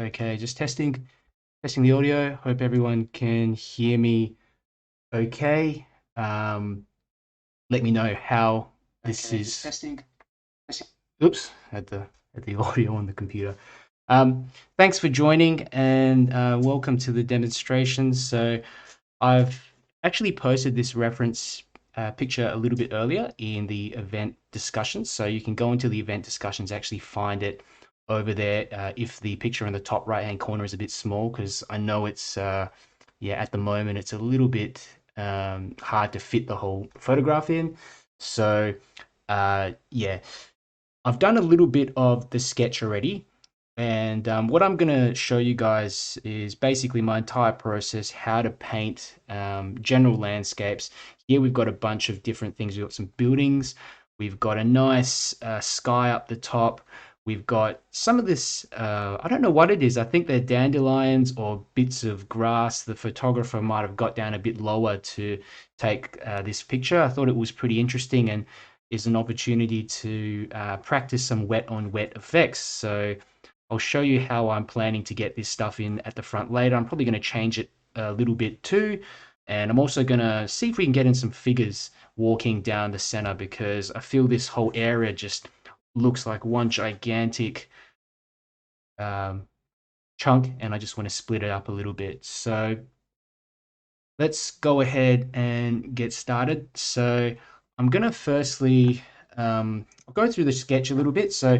Okay, just testing the audio. Hope everyone can hear me okay. Let me know how this is. Testing. Oops, had the audio on the computer. Thanks for joining and welcome to the demonstration. So I've actually posted this reference picture a little bit earlier in the event discussions. So you can go into the event discussions, actually find it over there if the picture in the top right hand corner is a bit small, because I know it's yeah, at the moment it's a little bit hard to fit the whole photograph in. So yeah, I've done a little bit of the sketch already, and what I'm going to show you guys is basically my entire process, how to paint general landscapes. Here we've got a bunch of different things. We've got some buildings, we've got a nice sky up the top, we've got some of this, I don't know what it is, I think they're dandelions or bits of grass. The photographer might have got down a bit lower to take this picture. I thought it was pretty interesting and is an opportunity to practice some wet on wet effects. So I'll show you how I'm planning to get this stuff in at the front later. I'm probably going to change it a little bit too. And I'm also going to see if we can get in some figures walking down the center, because I feel this whole area just looks like one gigantic chunk, and I just want to split it up a little bit. So let's go ahead and get started. So I'm going to firstly, I'll go through the sketch a little bit. So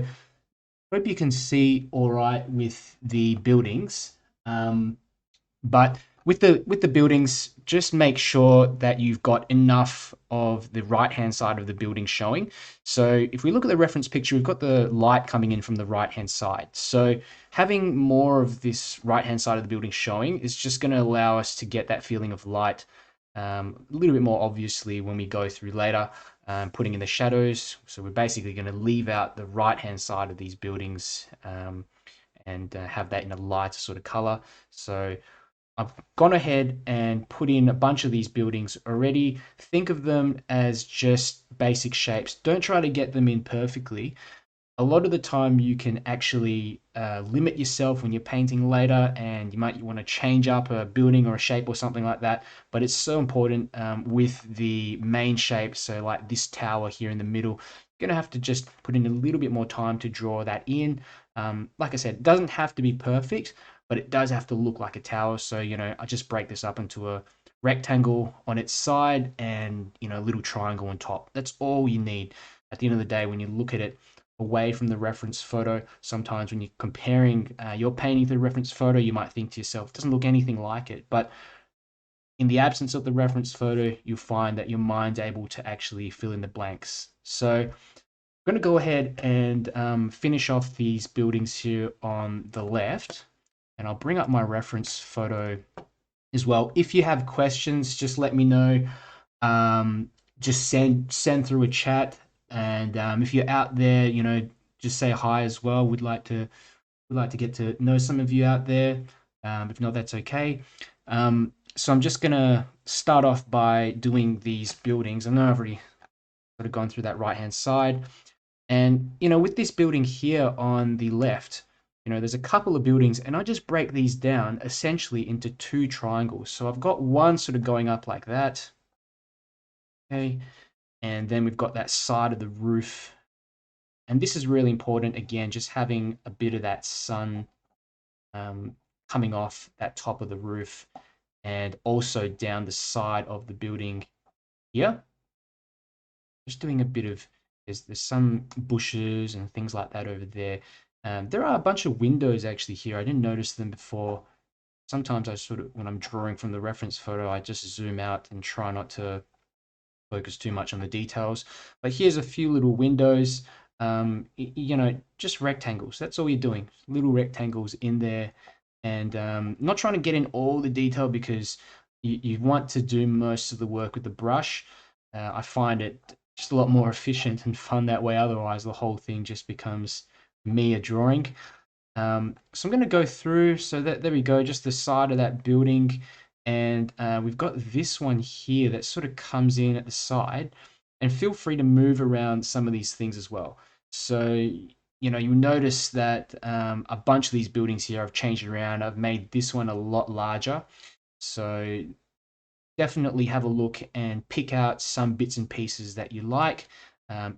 hope you can see all right with the buildings, but with the buildings, just make sure that you've got enough of the right hand side of the building showing. So if we look at the reference picture, we've got the light coming in from the right hand side. So having more of this right hand side of the building showing is just going to allow us to get that feeling of light a little bit more obviously when we go through later. Putting in the shadows. So we're basically going to leave out the right hand side of these buildings and have that in a lighter sort of color. So I've gone ahead and put in a bunch of these buildings already. Think of them as just basic shapes. Don't try to get them in perfectly. A lot of the time you can actually limit yourself when you're painting later, and you might want to change up a building or a shape or something like that. But it's so important with the main shape. So like this tower here in the middle, you're going to have to just put in a little bit more time to draw that in. Like I said, it doesn't have to be perfect, but it does have to look like a tower. So, you know, I just break this up into a rectangle on its side and, you know, a little triangle on top. That's all you need. At the end of the day, when you look at it away from the reference photo, sometimes when you're comparing your painting to the reference photo, you might think to yourself, it doesn't look anything like it. But in the absence of the reference photo, you'll find that your mind's able to actually fill in the blanks. So I'm going to go ahead and finish off these buildings here on the left, and I'll bring up my reference photo as well. If you have questions, just let me know. Just send through a chat. And if you're out there, you know, just say hi as well. We'd like to get to know some of you out there. If not, that's okay. So I'm just gonna start off by doing these buildings. I know I've already sort of gone through that right hand side, and you know, with this building here on the left, you know, there's a couple of buildings, and I just break these down essentially into two triangles. So I've got one sort of going up like that. Okay. And then we've got that side of the roof. And this is really important, again, just having a bit of that sun coming off that top of the roof, and also down the side of the building here. Just doing a bit of, there's some bushes and things like that over there. There are a bunch of windows actually here. I didn't notice them before. Sometimes I sort of, when I'm drawing from the reference photo, I just zoom out and try not to focus too much on the details. But here's a few little windows, you know, just rectangles. That's all you're doing, little rectangles in there. And not trying to get in all the detail, because you want to do most of the work with the brush. I find it just a lot more efficient and fun that way. Otherwise, the whole thing just becomes me a drawing. So I'm going to go through, so that there we go, just the side of that building. And we've got this one here that sort of comes in at the side, and feel free to move around some of these things as well. So you'll notice that a bunch of these buildings here I've changed around. I've made this one a lot larger. So definitely have a look and pick out some bits and pieces that you like.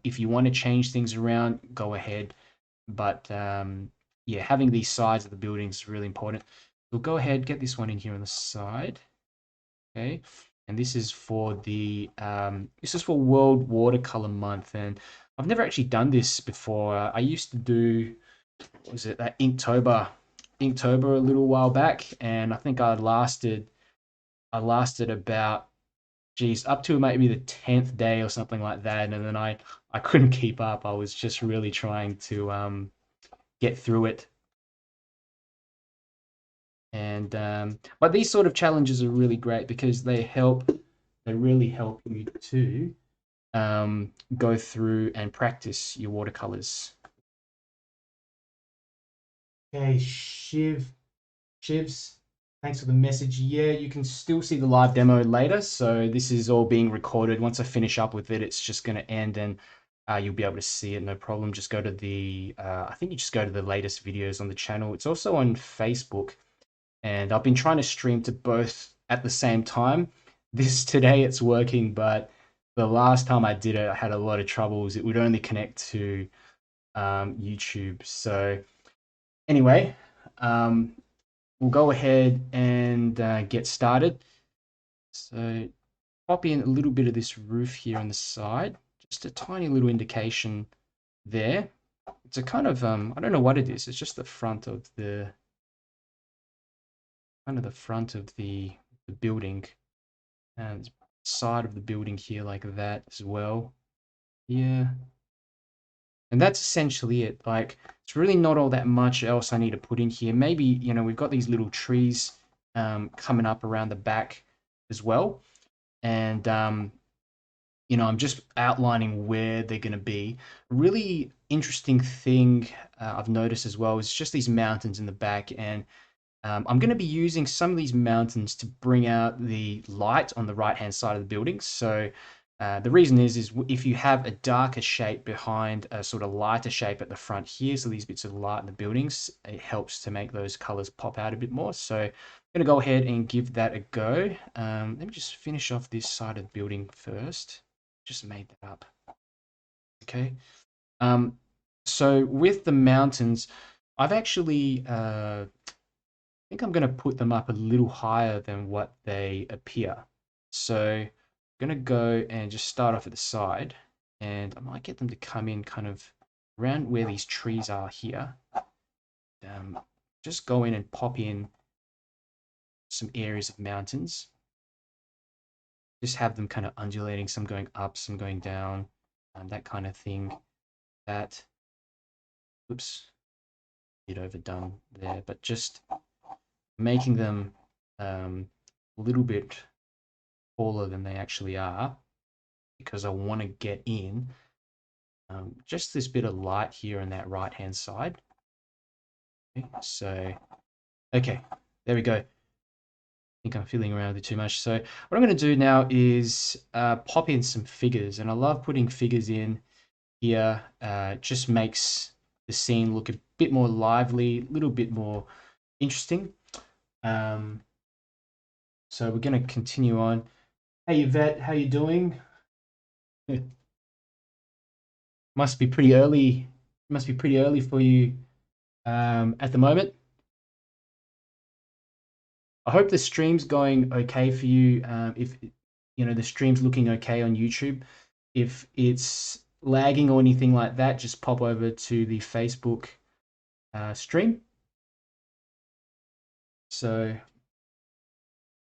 If you want to change things around, go ahead. But yeah, having these sides of the buildings is really important. We'll go ahead, get this one in here on the side. Okay. And this is for World Watercolour Month. And I've never actually done this before. I used to do, what was it, that Inktober a little while back. And I think I lasted about, geez, up to maybe the 10th day or something like that. And then I couldn't keep up. I was just really trying to get through it. And but these sort of challenges are really great because they really help you to go through and practice your watercolors. Okay, Shivs, thanks for the message. Yeah, you can still see the live demo later. So this is all being recorded. Once I finish up with it, it's just going to end and you'll be able to see it, no problem. Just go to I think you just go to the latest videos on the channel. It's also on Facebook. And I've been trying to stream to both at the same time. Today it's working, but the last time I did it, I had a lot of troubles. It would only connect to YouTube. So anyway, we'll go ahead and get started. So pop in a little bit of this roof here on the side, just a tiny little indication there. It's a kind of, I don't know what it is. It's just the front of the building and side of the building here like that as well. Yeah. And that's essentially it. Like, it's really not all that much else I need to put in here. Maybe, we've got these little trees coming up around the back as well. And, I'm just outlining where they're going to be. A really interesting thing I've noticed as well is just these mountains in the back. And I'm going to be using some of these mountains to bring out the light on the right-hand side of the building. So the reason is if you have a darker shape behind a sort of lighter shape at the front here, so these bits of light in the buildings, it helps to make those colors pop out a bit more. So I'm going to go ahead and give that a go. Let me just finish off this side of the building first. Just made that up. Okay. So with the mountains, I've actually I think I'm going to put them up a little higher than what they appear. So I'm going to go and just start off at the side, and I might get them to come in kind of around where these trees are here. Just go in and pop in some areas of mountains. Just have them kind of undulating, some going up, some going down, that kind of thing. Oops, a bit overdone there, but just making them a little bit taller than they actually are because I want to get in just this bit of light here on that right hand side. Okay, so okay, there we go. I think I'm fiddling around with it too much. So what I'm going to do now is pop in some figures, and I love putting figures in here. Just makes the scene look a bit more lively, a little bit more interesting. So we're going to continue on. Hey Yvette, how you doing? Must be pretty early. Must be pretty early for you at the moment. I hope the stream's going okay for you. If the stream's looking okay on YouTube. If it's lagging or anything like that, just pop over to the Facebook stream. So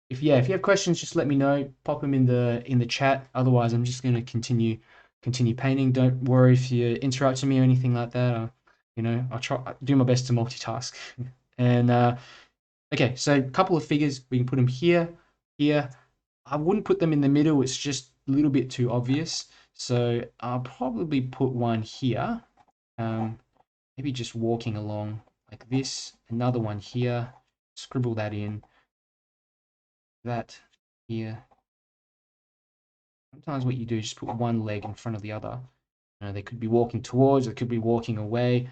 if you have questions, just let me know. Pop them in the chat. Otherwise, I'm just going to continue painting. Don't worry if you're interrupting me or anything like that. I'll do my best to multitask. And okay, so a couple of figures. We can put them here. I wouldn't put them in the middle. It's just a little bit too obvious. So I'll probably put one here. Maybe just walking along like this. Another one here. Scribble that in. That here. Sometimes what you do is just put one leg in front of the other. They could be walking towards, they could be walking away.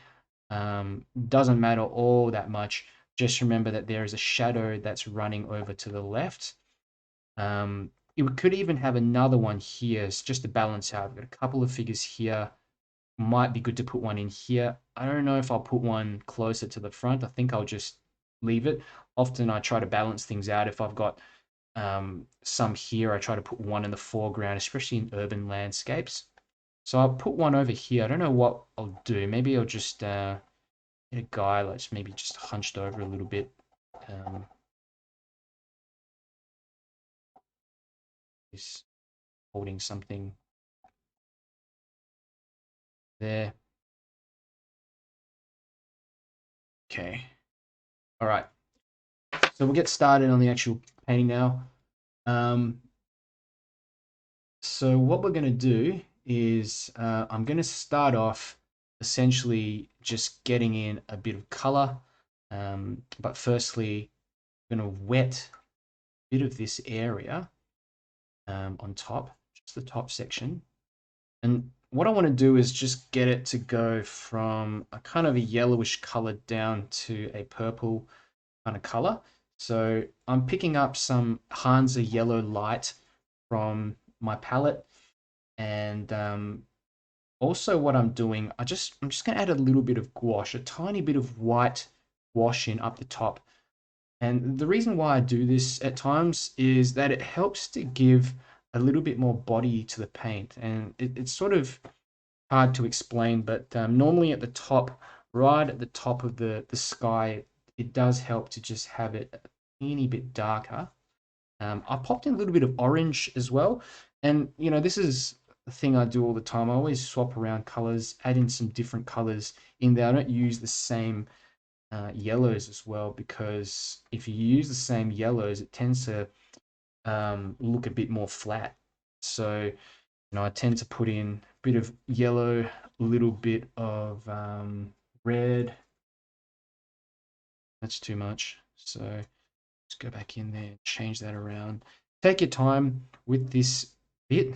Doesn't matter all that much. Just remember that there is a shadow that's running over to the left. It could even have another one here. It's just to balance out. I've got a couple of figures here. Might be good to put one in here. I don't know if I'll put one closer to the front. I think I'll just leave it. Often I try to balance things out. If I've got some here, I try to put one in the foreground, especially in urban landscapes. So I'll put one over here. I don't know what I'll do. Maybe I'll just get a guy that's maybe just hunched over a little bit. He's holding something there. Okay. All right. So we'll get started on the actual painting now. So what we're going to do is I'm going to start off essentially just getting in a bit of color. But firstly, I'm going to wet a bit of this area on top, just the top section. And what I want to do is just get it to go from a kind of a yellowish color down to a purple kind of color. So I'm picking up some 𝗪𝗙𝗪𝗧𝗏 yellow light from my palette, and also what I'm doing, I'm just going to add a little bit of gouache, a tiny bit of white wash in up the top. And the reason why I do this at times is that it helps to give a little bit more body to the paint, and it's sort of hard to explain, but normally at the top, right at the top of the sky, it does help to just have it a teeny bit darker. I popped in a little bit of orange as well, and this is the thing I do all the time. I always swap around colors, add in some different colors in there. I don't use the same yellows as well, because if you use the same yellows, it tends to look a bit more flat. So I tend to put in a bit of yellow, a little bit of red. That's too much. So let's go back in there, change that around. Take your time with this bit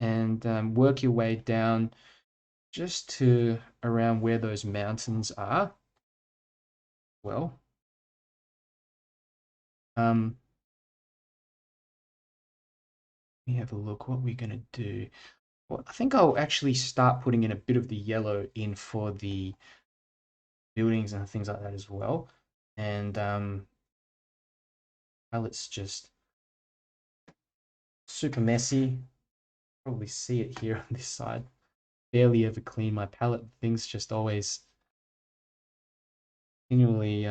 and work your way down just to around where those mountains are. Well, let me have a look. What we're going to do. Well, I think I'll actually start putting in a bit of the yellow in for the buildings and things like that as well. And palette's just super messy. Probably see it here on this side. Barely ever clean my palette. Things just always continually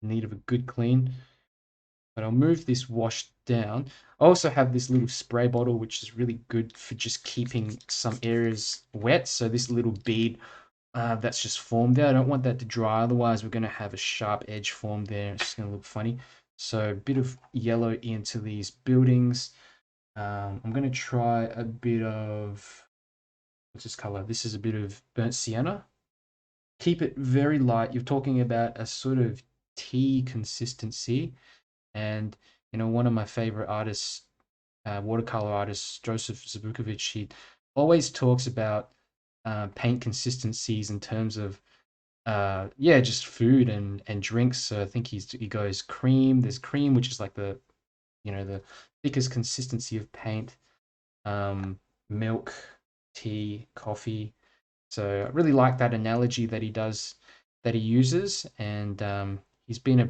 need of a good clean. But I'll move this wash down. I also have this little spray bottle, which is really good for just keeping some areas wet. So this little bead that's just formed there, I don't want that to dry, otherwise we're going to have a sharp edge formed there. It's just going to look funny. So a bit of yellow into these buildings. I'm going to try a bit of, what's this color? This is a bit of burnt sienna. Keep it very light. You're talking about a sort of tea consistency. And one of my favorite artists, watercolor artist 𝗪𝗙𝗪𝗧𝗥𝗘𝗢𝗡, he always talks about paint consistencies in terms of just food and drinks. So I think he goes cream. There's cream, which is like the the thickest consistency of paint. Milk, tea, coffee. So I really like that analogy that he uses, and he's been a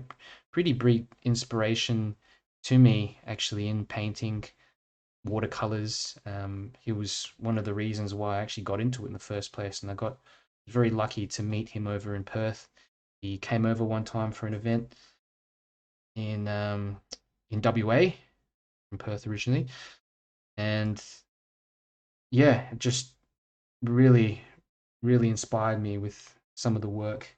pretty big inspiration to me actually in painting watercolors. He was one of the reasons why I actually got into it in the first place, and I got very lucky to meet him over in Perth. He came over one time for an event in WA, from Perth originally, and yeah, just really, really inspired me with some of the work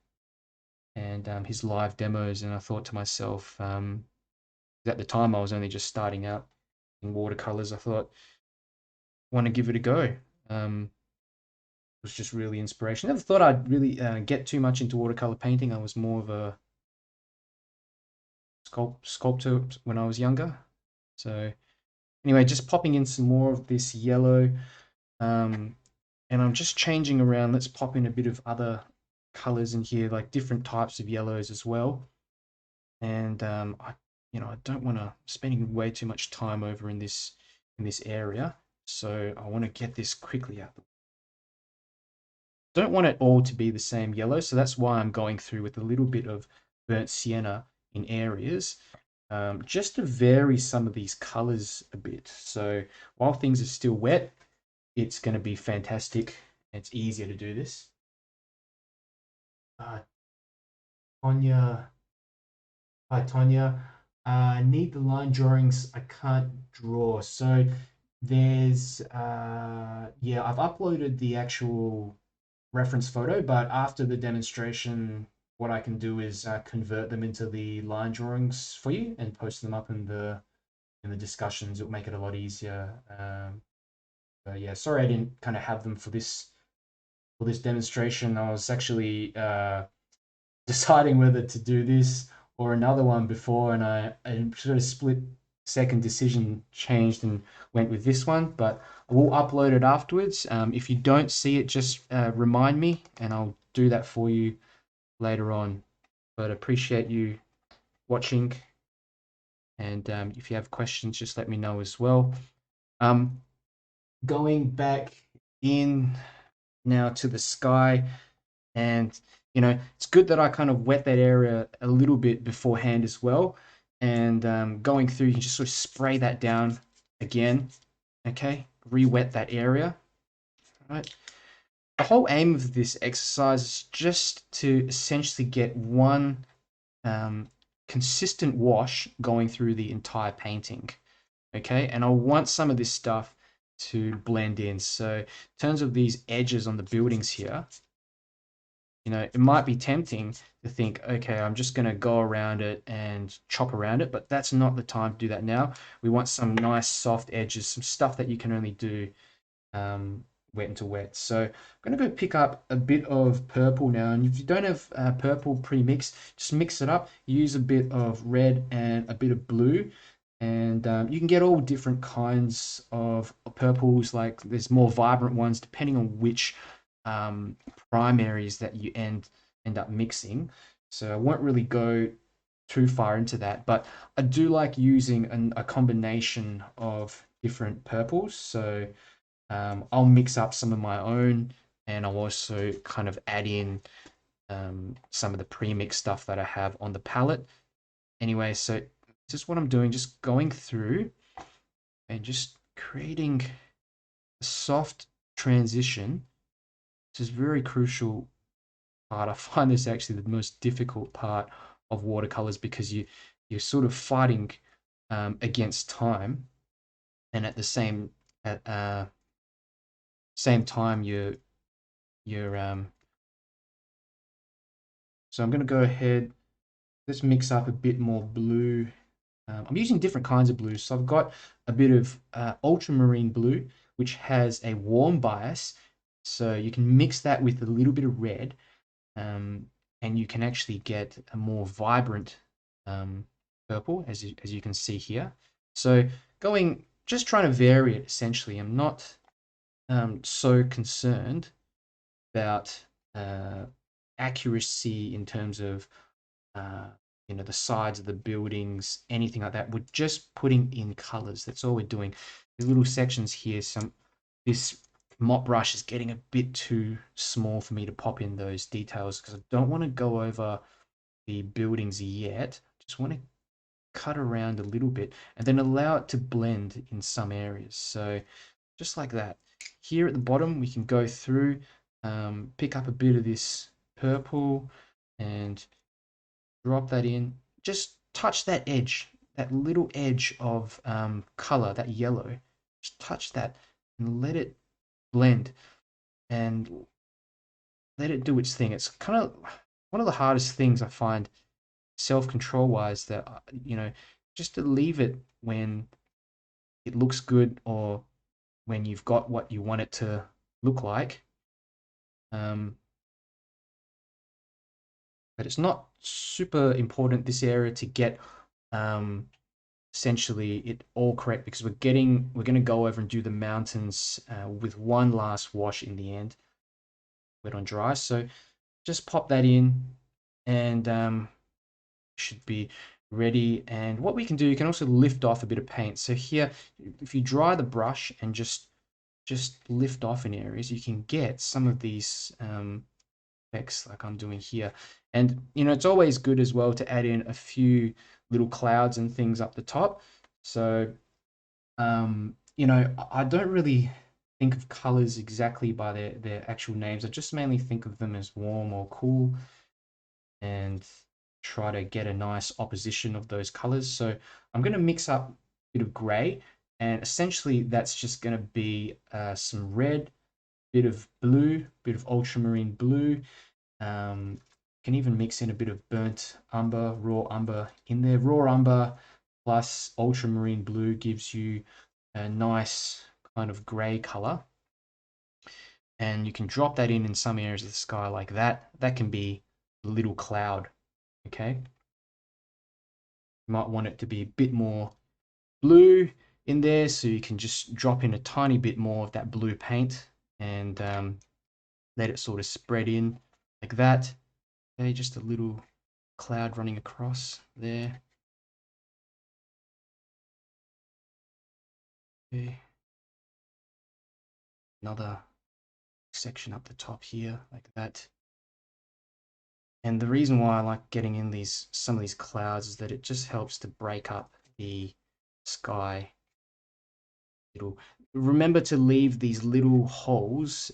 and his live demos. And I thought to myself, at the time I was only just starting out in watercolors, I thought, want to give it a go. It was just really inspirational. Never thought I'd really get too much into watercolor painting. I was more of a sculptor when I was younger. So anyway, just popping in some more of this yellow. And I'm just changing around. Let's pop in a bit of other colors in here, like different types of yellows as well. And I don't want to spending way too much time over in this area. So I want to get this quickly out. Don't want it all to be the same yellow, so that's why I'm going through with a little bit of burnt sienna in areas, just to vary some of these colors a bit. So while things are still wet, it's going to be fantastic. It's easier to do this. Tonya, hi Tonya. Need the line drawings. I can't draw. So there's yeah, I've uploaded the actual reference photo, but after the demonstration, what I can do is convert them into the line drawings for you and post them up in the discussions. It'll make it a lot easier. But yeah, sorry I didn't kind of have them for this demonstration. I was actually deciding whether to do this or another one before, and I sort of split second decision, changed and went with this one, but I will upload it afterwards. If you don't see it, just remind me and I'll do that for you later on. But appreciate you watching, and if you have questions, just let me know as well. Going back in now to the sky, and it's good that I kind of wet that area a little bit beforehand as well. And going through, you can just sort of spray that down again. Okay, re-wet that area. All right. The whole aim of this exercise is just to essentially get one consistent wash going through the entire painting. Okay, and I want some of this stuff to blend in. So in terms of these edges on the buildings here, it might be tempting to think, okay, I'm just going to go around it and chop around it, but that's not the time to do that now. We want some nice soft edges, some stuff that you can only do wet into wet. So I'm going to go pick up a bit of purple now, and if you don't have purple pre-mixed, just mix it up. Use a bit of red and a bit of blue, and you can get all different kinds of purples. Like there's more vibrant ones depending on which primaries that you end up mixing. So I won't really go too far into that, but I do like using a combination of different purples. So I'll mix up some of my own, and I'll also kind of add in some of the pre-mix stuff that I have on the palette. Anyway, so just what I'm doing, just going through and just creating a soft transition. This is very crucial part. I find this actually the most difficult part of watercolors, because you're sort of fighting against time, and at the same time you're so I'm going to go ahead, let's mix up a bit more blue. I'm using different kinds of blues, so I've got a bit of ultramarine blue, which has a warm bias. So you can mix that with a little bit of red, and you can actually get a more vibrant purple, as you can see here. So just trying to vary it essentially. I'm not so concerned about accuracy in terms of the sides of the buildings, anything like that. We're just putting in colors. That's all we're doing. These little sections here, this mop brush is getting a bit too small for me to pop in those details, because I don't want to go over the buildings yet. Just want to cut around a little bit and then allow it to blend in some areas. So just like that. Here at the bottom, we can go through, pick up a bit of this purple and drop that in. Just touch that edge, that little edge of color, that yellow. Just touch that and let it blend and let it do its thing. It's kind of one of the hardest things I find, self-control wise, that just to leave it when it looks good, or when you've got what you want it to look like. But it's not super important, this area, to get essentially it all correct because we're going to go over and do the mountains with one last wash in the end, wet on dry. So just pop that in and should be ready. And what we can do, you can also lift off a bit of paint. So here, if you dry the brush and just lift off in areas, you can get some of these effects like I'm doing here. And you know, it's always good as well to add in a few little clouds and things up the top. So you know, I don't really think of colors exactly by their actual names. I just mainly think of them as warm or cool and try to get a nice opposition of those colors. So I'm going to mix up a bit of gray, and essentially that's just going to be some red, bit of blue, bit of ultramarine blue. Can even mix in a bit of burnt umber, raw umber in there. Raw umber plus ultramarine blue gives you a nice kind of gray color. And you can drop that in some areas of the sky like that. That can be a little cloud, okay? You might want it to be a bit more blue in there, so you can just drop in a tiny bit more of that blue paint and let it sort of spread in like that. Okay, just a little cloud running across there. Okay. Another section up the top here like that. And the reason why I like getting in some of these clouds is that it just helps to break up the sky. Remember to leave these little holes.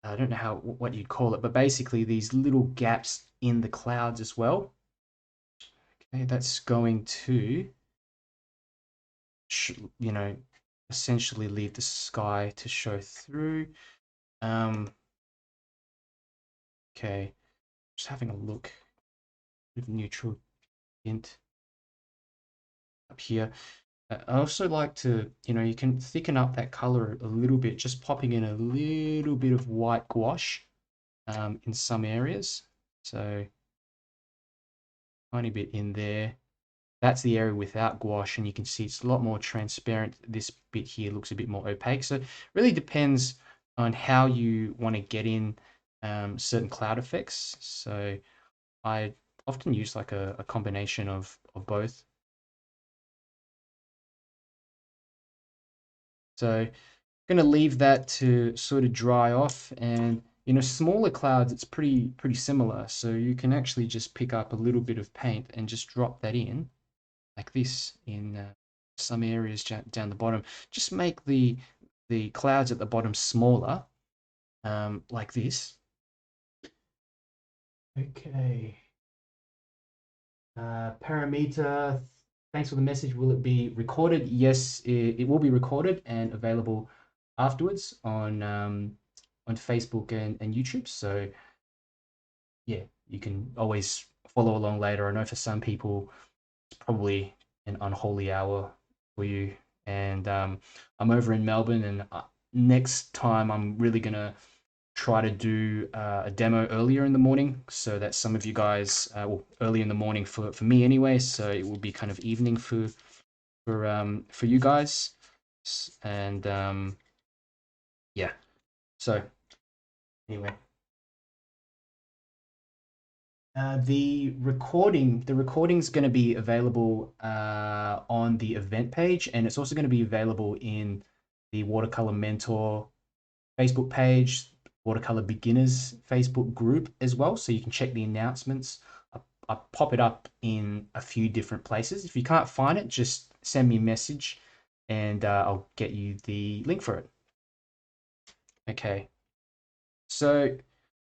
I don't know what you'd call it, but basically these little gaps in the clouds as well. Okay, that's going to, you know, essentially leave the sky to show through. Okay, just having a look with neutral tint up here. I also like to, you know, you can thicken up that color a little bit, just popping in a little bit of white gouache in some areas. So, tiny bit in there. That's the area without gouache, and you can see it's a lot more transparent. This bit here looks a bit more opaque. So, it really depends on how you want to get in certain cloud effects. So, I often use like a combination of both. So I'm going to leave that to sort of dry off, and you know, smaller clouds, it's pretty similar. So you can actually just pick up a little bit of paint and just drop that in like this in some areas down the bottom. Just make the clouds at the bottom smaller, like this. Okay. Parameter, thanks for the message. Will it be recorded? Yes, it will be recorded and available afterwards on Facebook and YouTube. So yeah, you can always follow along later. I know for some people it's probably an unholy hour for you. And I'm over in Melbourne, and next time I'm really gonna try to do a demo earlier in the morning so that some of you guys, well, early in the morning for me anyway, so it will be kind of evening for you guys. And yeah, so anyway, the recording's going to be available on the event page, and it's also going to be available in the Watercolor Mentor Facebook page, Watercolor Beginners Facebook group as well, so you can check the announcements. I pop it up in a few different places. If you can't find it, just send me a message and I'll get you the link for it. Okay, so I'm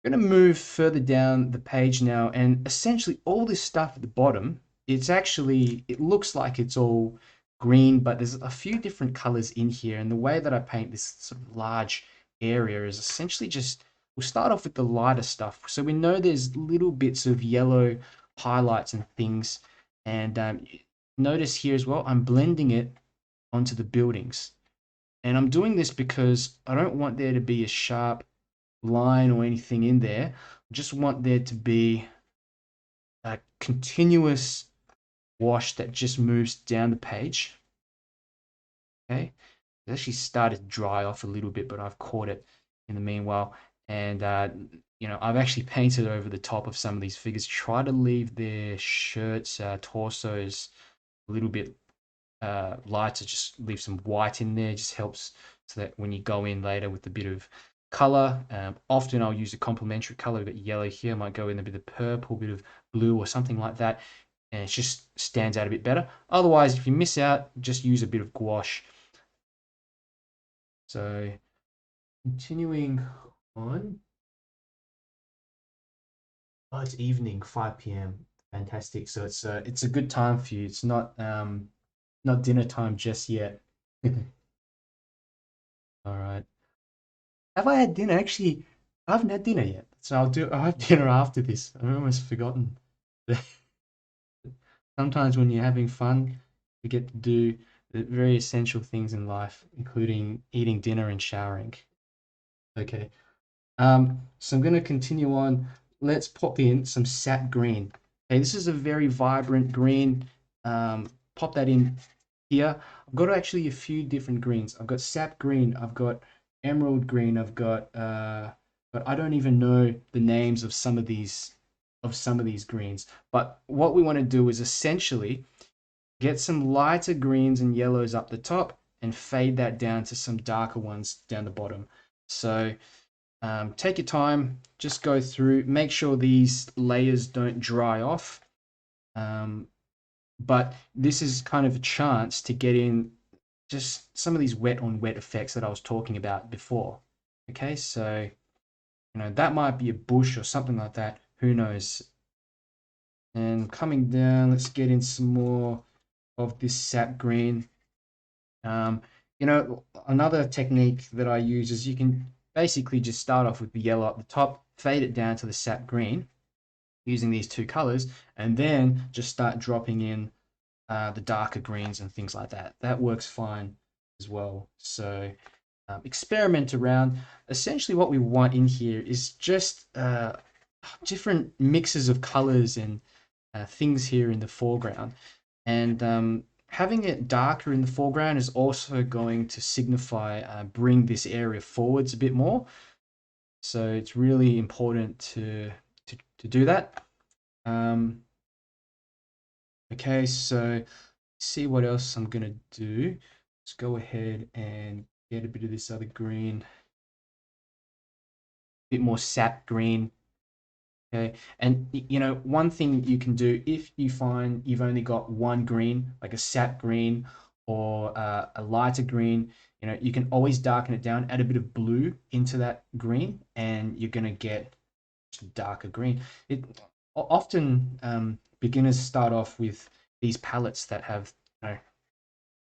going to move further down the page now, and essentially all this stuff at the bottom, it looks like it's all green, but there's a few different colors in here, and the way that I paint this sort of large area is essentially we'll start off with the lighter stuff. So we know there's little bits of yellow highlights and things, and notice here as well, I'm blending it onto the buildings. And I'm doing this because I don't want there to be a sharp line or anything in there. I just want there to be a continuous wash that just moves down the page. Okay, it actually started to dry off a little bit, but I've caught it in the meanwhile. And you know, I've actually painted over the top of some of these figures. Try to leave their shirts, torsos a little bit lighter. Just leave some white in there. Just helps so that when you go in later with a bit of color, often I'll use a complementary color. A bit yellow here, might go in a bit of purple, a bit of blue, or something like that, and it just stands out a bit better. Otherwise, if you miss out, just use a bit of gouache. So continuing on. Oh, it's evening, 5 p.m. Fantastic. So it's a good time for you. It's not dinner time just yet. All right. Have I had dinner? Actually, I haven't had dinner yet. So I'll have dinner after this. I've almost forgotten. Sometimes when you're having fun, you get to do the very essential things in life, including eating dinner and showering. Okay. So I'm going to continue on. Let's pop in some sap green. Okay, this is a very vibrant green. Pop that in here. I've got actually a few different greens. I've got sap green. I've got emerald green. I've got, but I don't even know the names of some of these greens. But what we want to do is essentially get some lighter greens and yellows up the top and fade that down to some darker ones down the bottom. So take your time, just go through, make sure these layers don't dry off. But this is kind of a chance to get in just some of these wet on wet effects that I was talking about before. Okay, so you know that might be a bush or something like that, who knows. And coming down, let's get in some more of this sap green. You know, another technique that I use is you can basically just start off with the yellow at the top, fade it down to the sap green using these two colors, and then just start dropping in the darker greens and things like that. That works fine as well. So experiment around. Essentially what we want in here is just different mixes of colors and things here in the foreground. And having it darker in the foreground is also going to signify bring this area forwards a bit more. So it's really important to do that. Okay, so see what else I'm gonna do. Let's go ahead and get a bit of this other green, a bit more sap green. Okay, and you know, one thing you can do if you find you've only got one green, like a sap green or a lighter green, you know, you can always darken it down, add a bit of blue into that green, and you're gonna get darker green. It often beginners start off with these palettes that have, you know,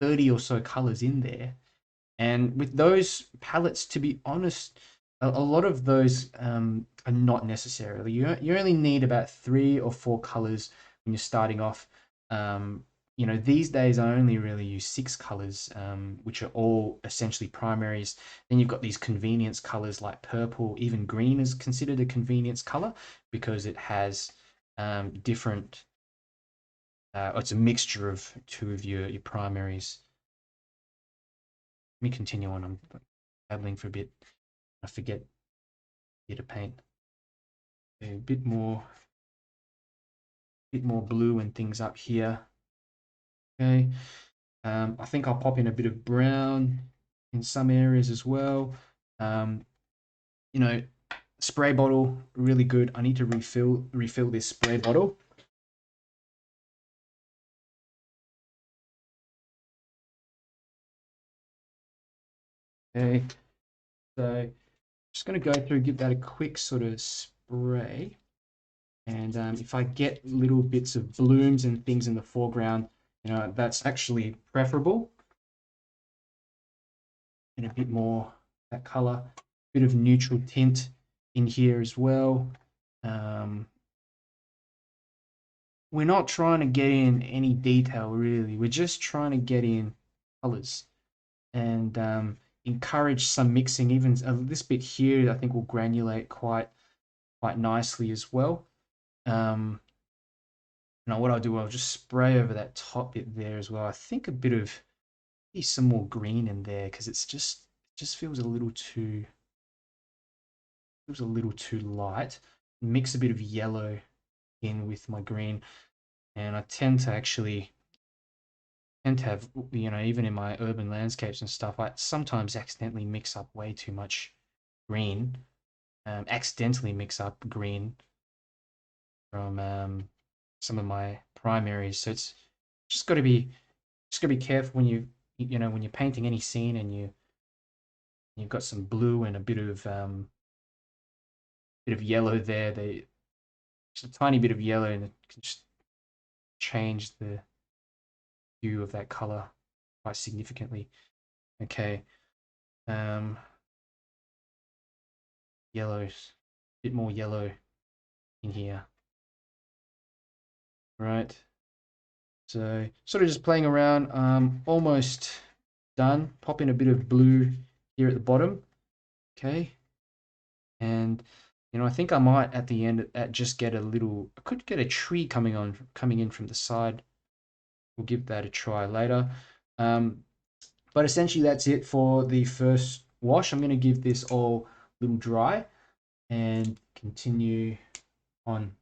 30 or so colors in there, and with those palettes, to be honest, a lot of those are not necessarily. You only need about 3 or 4 colors when you're starting off. You know, these days I only really use 6 colors, which are all essentially primaries. Then you've got these convenience colors like purple. Even green is considered a convenience color because it has different. It's a mixture of 2 of your primaries. Let me continue on. I'm babbling for a bit. I forget here to paint. A bit more blue and things up here. Okay. I think I'll pop in a bit of brown in some areas as well. You know, spray bottle, really good. I need to refill this spray bottle. Okay, so just going to go through, give that a quick sort of spray. And if I get little bits of blooms and things in the foreground, you know, that's actually preferable. And a bit more that color, bit of neutral tint in here as well. We're not trying to get in any detail really. We're just trying to get in colors and encourage some mixing. Even this bit here, I think will granulate quite nicely as well. Now what I'll do, I'll just spray over that top bit there as well. I think a bit of, maybe some more green in there because it just feels a little too light. Mix a bit of yellow in with my green, and I tend to have, even in my urban landscapes and stuff, I sometimes accidentally mix up way too much green. Accidentally mix up green from some of my primaries. So it's just got to be careful when when you're painting any scene and you've got some blue and a bit of yellow there. Just a tiny bit of yellow and it can just change the hue of that color quite significantly. Okay, yellows, a bit more yellow in here. Right. So sort of just playing around, almost done. Pop in a bit of blue here at the bottom. Okay. And I think I might at the end just get I could get a tree coming in from the side. We'll give that a try later. But essentially that's it for the first wash. I'm going to give this all a little dry and continue on.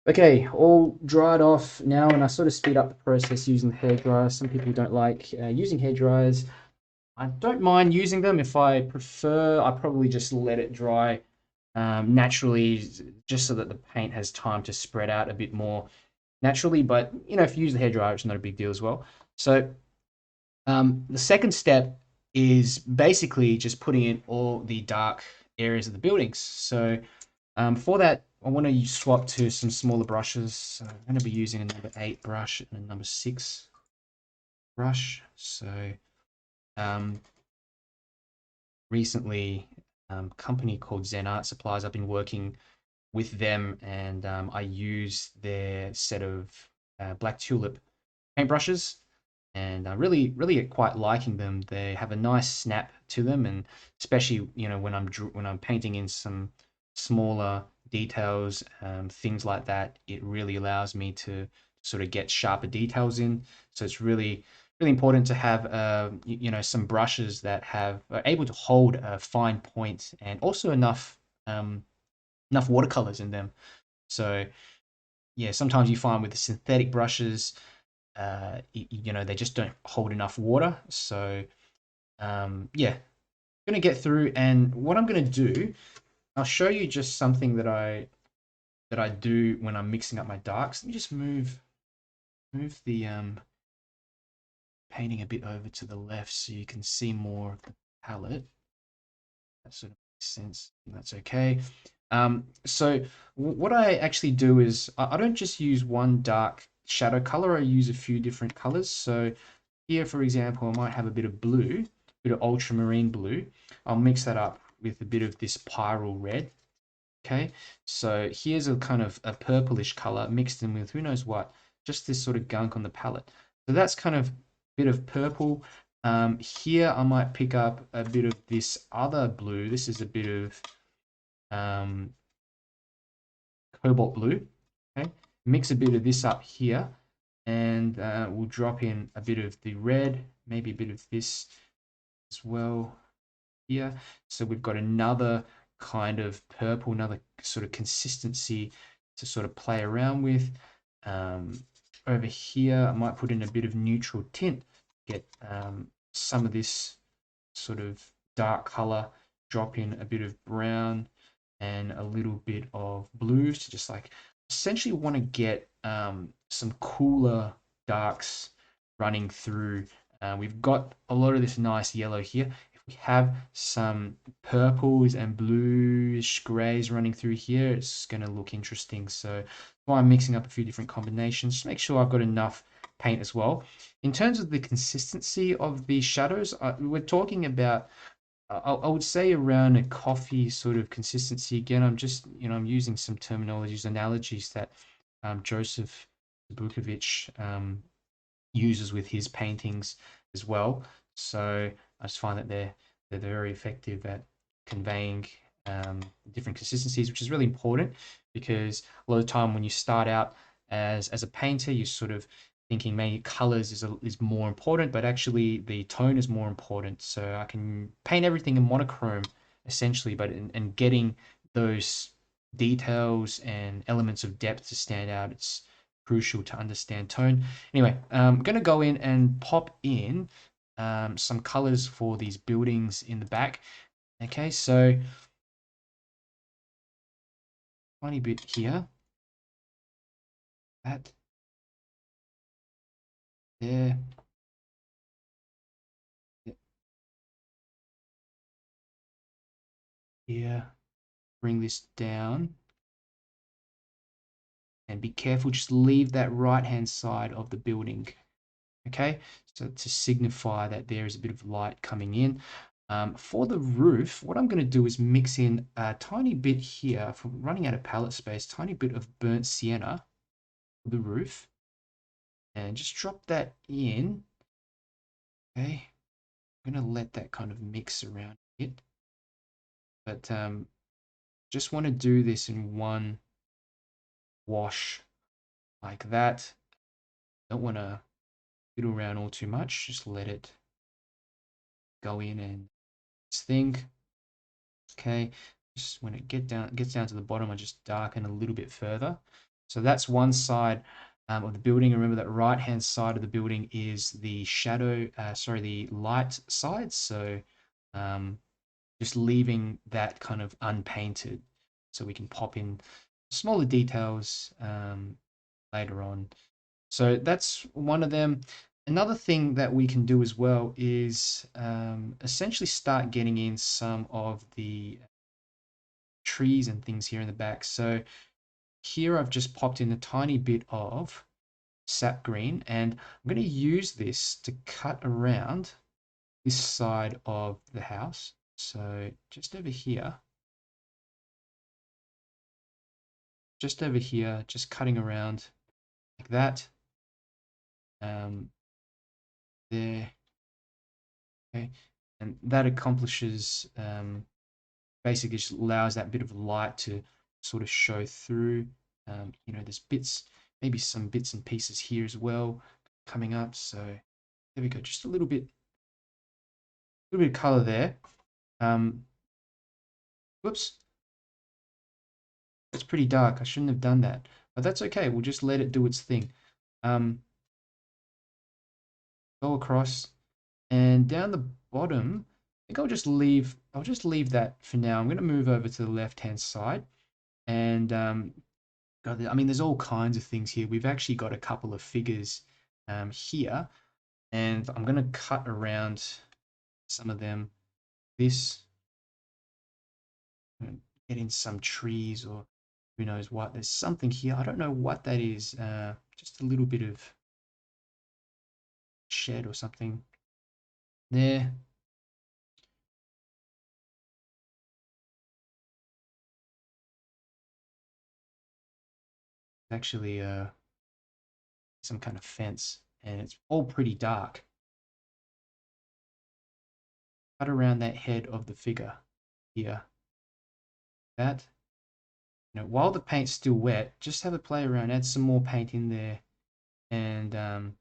Okay, all dried off now, and I sort of speed up the process using the hairdryer. Some people don't like using hairdryers. I don't mind using them. If I prefer, I probably just let it dry naturally, just so that the paint has time to spread out a bit more naturally. But if you use the hairdryer, it's not a big deal as well. So the second step is basically just putting in all the dark areas of the buildings. So for that, I want to swap to some smaller brushes. So I'm going to be using a number 8 brush and a number 6 brush. So recently, a company called ZenART supplies, I've been working with them, and I use their set of Black Tulip paintbrushes, and I really quite liking them. They have a nice snap to them, and especially when I'm painting in some smaller details, things like that, it really allows me to sort of get sharper details in. So it's really important to have you know, some brushes that are able to hold a fine point and also enough watercolors in them. So yeah, sometimes you find with the synthetic brushes, you know, they just don't hold enough water. So yeah, I'm gonna get through, and what I'm gonna do, I'll show you just something that I do when I'm mixing up my darks. Let me just move the painting a bit over to the left so you can see more of the palette. That sort of makes sense. That's okay. So what I actually do is I don't just use one dark shadow color. I use a few different colors. So here, for example, I might have a bit of blue, a bit of ultramarine blue. I'll mix that up with a bit of this pyrrole red. Okay, so here's a kind of a purplish color mixed in with who knows what, just this sort of gunk on the palette. So that's kind of a bit of purple. Here I might pick up a bit of this other blue. This is a bit of um, cobalt blue. Okay, mix a bit of this up here, and we'll drop in a bit of the red, maybe a bit of this as well here. So we've got another kind of purple, another sort of consistency to sort of play around with. Over here, I might put in a bit of neutral tint, get some of this sort of dark color, drop in a bit of brown and a little bit of blues to just like essentially want to get some cooler darks running through. We've got a lot of this nice yellow here. If we have some purples and bluish grays running through here, it's going to look interesting. So while I'm mixing up a few different combinations, just make sure I've got enough paint as well. In terms of the consistency of the shadows, we're talking about, I would say around a coffee sort of consistency. Again, I'm just, you know, I'm using some terminologies, analogies that 𝗪𝗘𝗙𝗦𝗧𝗥𝗘𝗢𝗡 uses with his paintings as well. So I just find that they're very effective at conveying different consistencies, which is really important because a lot of the time when you start out as a painter, you sort of thinking maybe colors is more important, but actually the tone is more important. So I can paint everything in monochrome essentially, but in getting those details and elements of depth to stand out, it's crucial to understand tone. Anyway, I'm going to go in and pop in some colors for these buildings in the back. Okay, so tiny bit here, that, there, here, bring this down. And be careful, just leave that right hand side of the building. Okay, so to signify that there is a bit of light coming in. For the roof, what I'm going to do is mix in a tiny bit here, from running out of palette space, tiny bit of burnt sienna for the roof. And just drop that in. Okay, I'm going to let that kind of mix around it. But just want to do this in one wash like that. Don't want to fiddle around all too much. Just let it go in and this thing. Okay, just when it gets down to the bottom, I just darken a little bit further. So that's one side of the building. Remember that right hand side of the building is the shadow, the light side. So just leaving that kind of unpainted so we can pop in smaller details later on. So that's one of them. Another thing that we can do as well is essentially start getting in some of the trees and things here in the back. So here I've just popped in a tiny bit of sap green, and I'm going to use this to cut around this side of the house. So just over here, just cutting around like that. There, okay, and that accomplishes basically just allows that bit of light to sort of show through. You know, there's bits, maybe some bits and pieces here as well coming up. So there we go, just a little bit of color there. Whoops, it's pretty dark. I shouldn't have done that, but that's okay. We'll just let it do its thing. Go across and down the bottom. I think I'll just leave that for now. I'm going to move over to the left hand side, and I mean, there's all kinds of things here. We've actually got a couple of figures here, and I'm going to cut around some of them. This, get in some trees or who knows what. There's something here. I don't know what that is. Just a little bit of shed or something there. Actually some kind of fence, and it's all pretty dark. Cut around that head of the figure here. That, you know, while the paint's still wet, just have a play around, add some more paint in there, and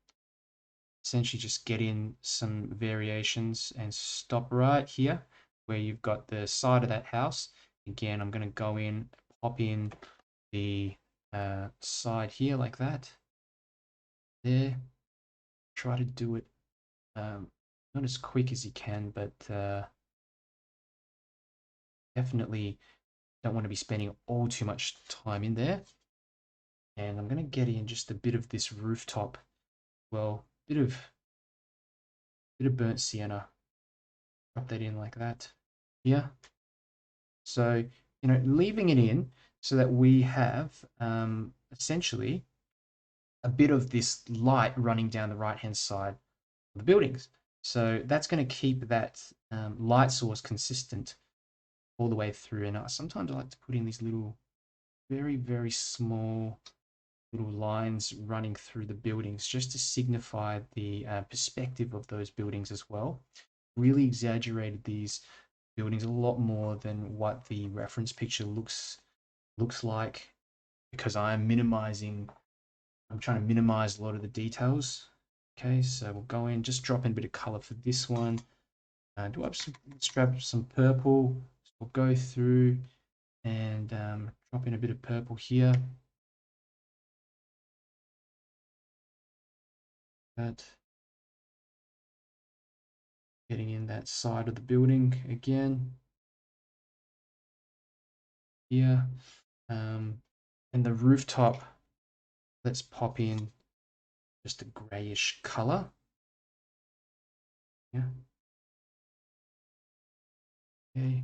essentially just get in some variations and stop right here where you've got the side of that house. Again, I'm going to go in, pop in the side here like that. There. Try to do it not as quick as you can, but definitely don't want to be spending all too much time in there. And I'm going to get in just a bit of this rooftop. Well, bit of burnt sienna. Drop that in like that. Yeah. So, you know, leaving it in so that we have essentially a bit of this light running down the right hand side of the buildings. So that's going to keep that light source consistent all the way through. And sometimes I like to put in these little, very, very small little lines running through the buildings just to signify the perspective of those buildings as well. Really exaggerated these buildings a lot more than what the reference picture looks like, because I'm trying to minimize a lot of the details. Okay, so we'll go in, just drop in a bit of color for this one. Let's grab some purple. So we'll go through and drop in a bit of purple here. That. Getting in that side of the building again. Here. And the rooftop, let's pop in just a grayish color. Yeah. Okay.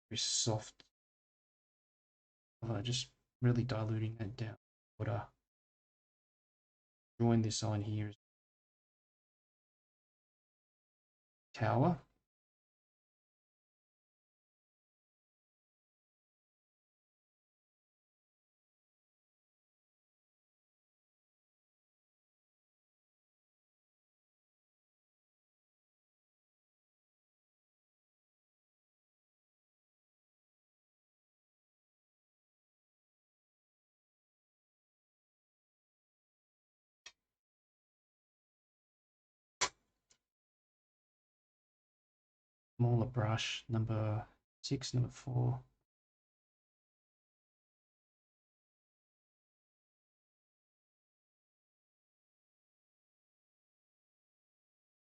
Very soft. Just really diluting that down. Water. Drawing this on here. Tower. Smaller brush, number 6, number 4.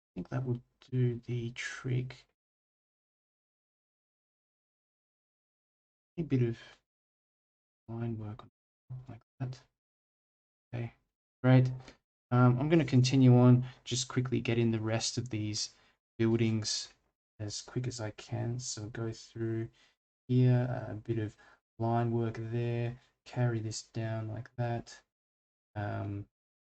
I think that will do the trick. A bit of line work like that. Okay, great. I'm going to continue on, just quickly get in the rest of these buildings as quick as I can. So go through here, a bit of line work there, carry this down like that.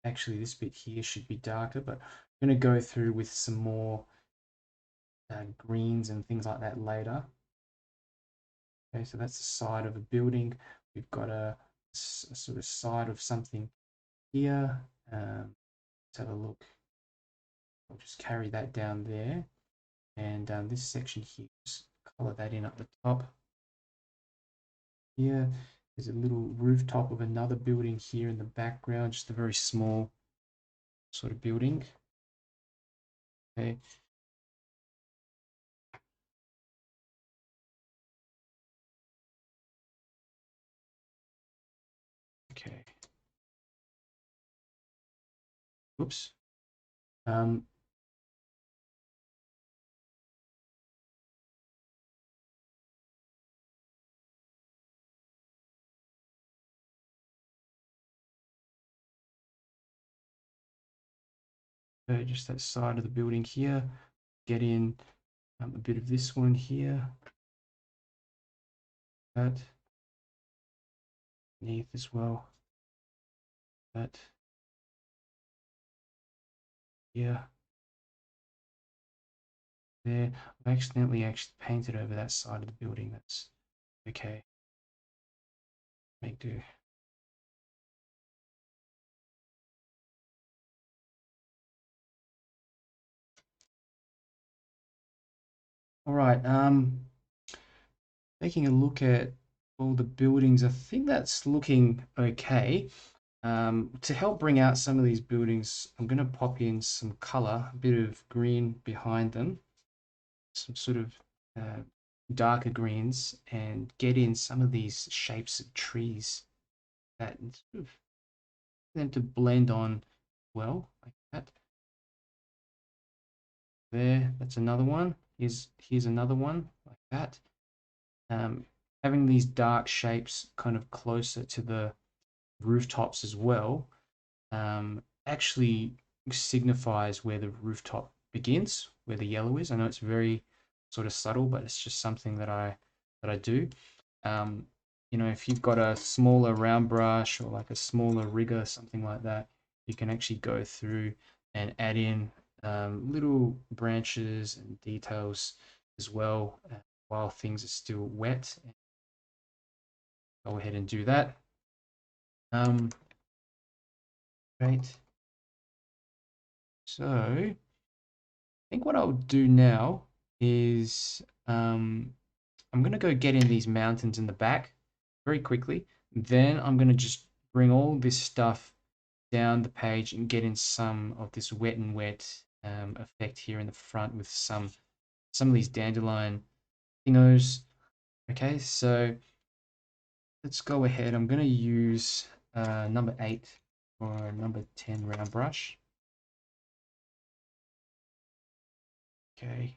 Actually, this bit here should be darker, but I'm going to go through with some more greens and things like that later. Okay, so that's the side of a building. We've got a sort of side of something here. Let's have a look. I'll just carry that down there. And this section here, just color that in at the top. Here, there's a little rooftop of another building here in the background, just a very small sort of building. Okay. Okay. Oops. So just that side of the building here. Get in a bit of this one here. That. Beneath as well. That. Yeah. There. I accidentally painted over that side of the building. That's okay. Make do. All right. Taking a look at all the buildings, I think that's looking okay. To help bring out some of these buildings, I'm going to pop in some color, a bit of green behind them, some sort of darker greens, and get in some of these shapes of trees that sort of them to blend on well, like that. There, that's another one. Here's another one like that. Having these dark shapes kind of closer to the rooftops as well actually signifies where the rooftop begins, where the yellow is. I know it's very sort of subtle, but it's just something that I do. You know, if you've got a smaller round brush or like a smaller rigger, something like that, you can actually go through and add in little branches and details as well while things are still wet. Go ahead and do that. Right. So I think what I'll do now is I'm going to go get in these mountains in the back very quickly. Then I'm going to just bring all this stuff down the page and get in some of this wet and wet effect here in the front with some of these dandelion thingos. Okay, so let's go ahead. I'm going to use number 8 or number 10 round brush. Okay,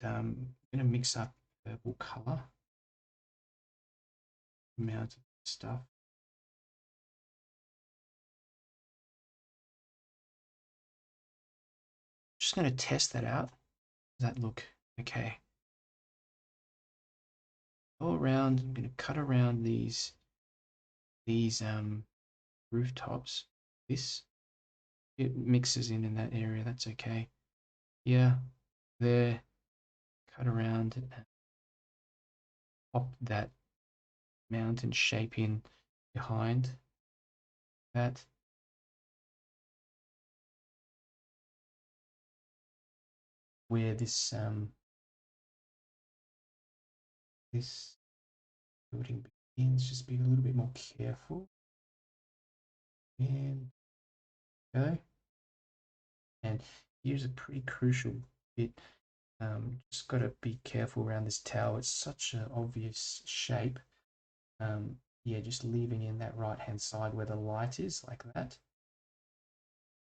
I'm going to mix up purple color, amount of stuff. Just going to test that out. Does that look okay? Go around. I'm going to cut around these rooftops. This it mixes in that area. That's okay. Yeah, there. Cut around and pop that mountain shape in behind that. Where this this building begins, just be a little bit more careful. And go. And here's a pretty crucial bit. Just got to be careful around this tower. It's such an obvious shape. Yeah, just leaving in that right hand side where the light is, like that.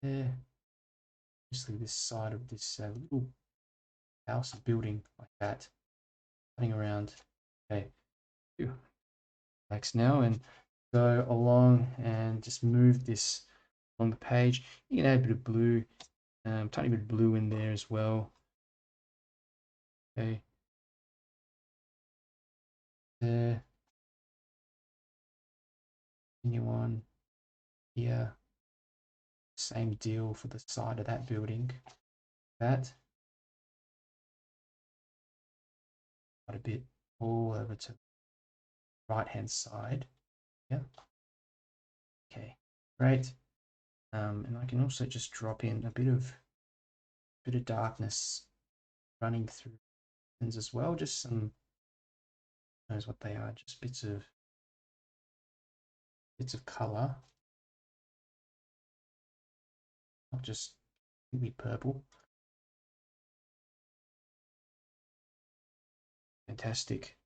There. Obviously, this side of this little house building, like that. Cutting around. Okay. Relax now and go along and just move this along the page. You can add a bit of blue, tiny bit of blue in there as well. Okay. There. Continue on here. Same deal for the side of that building. That. Quite a bit all over to the right hand side. Yeah. Okay. Great. And I can also just drop in a bit of darkness running through things as well. Just some, knows what they are, just bits of color, not just completely purple. Fantastic.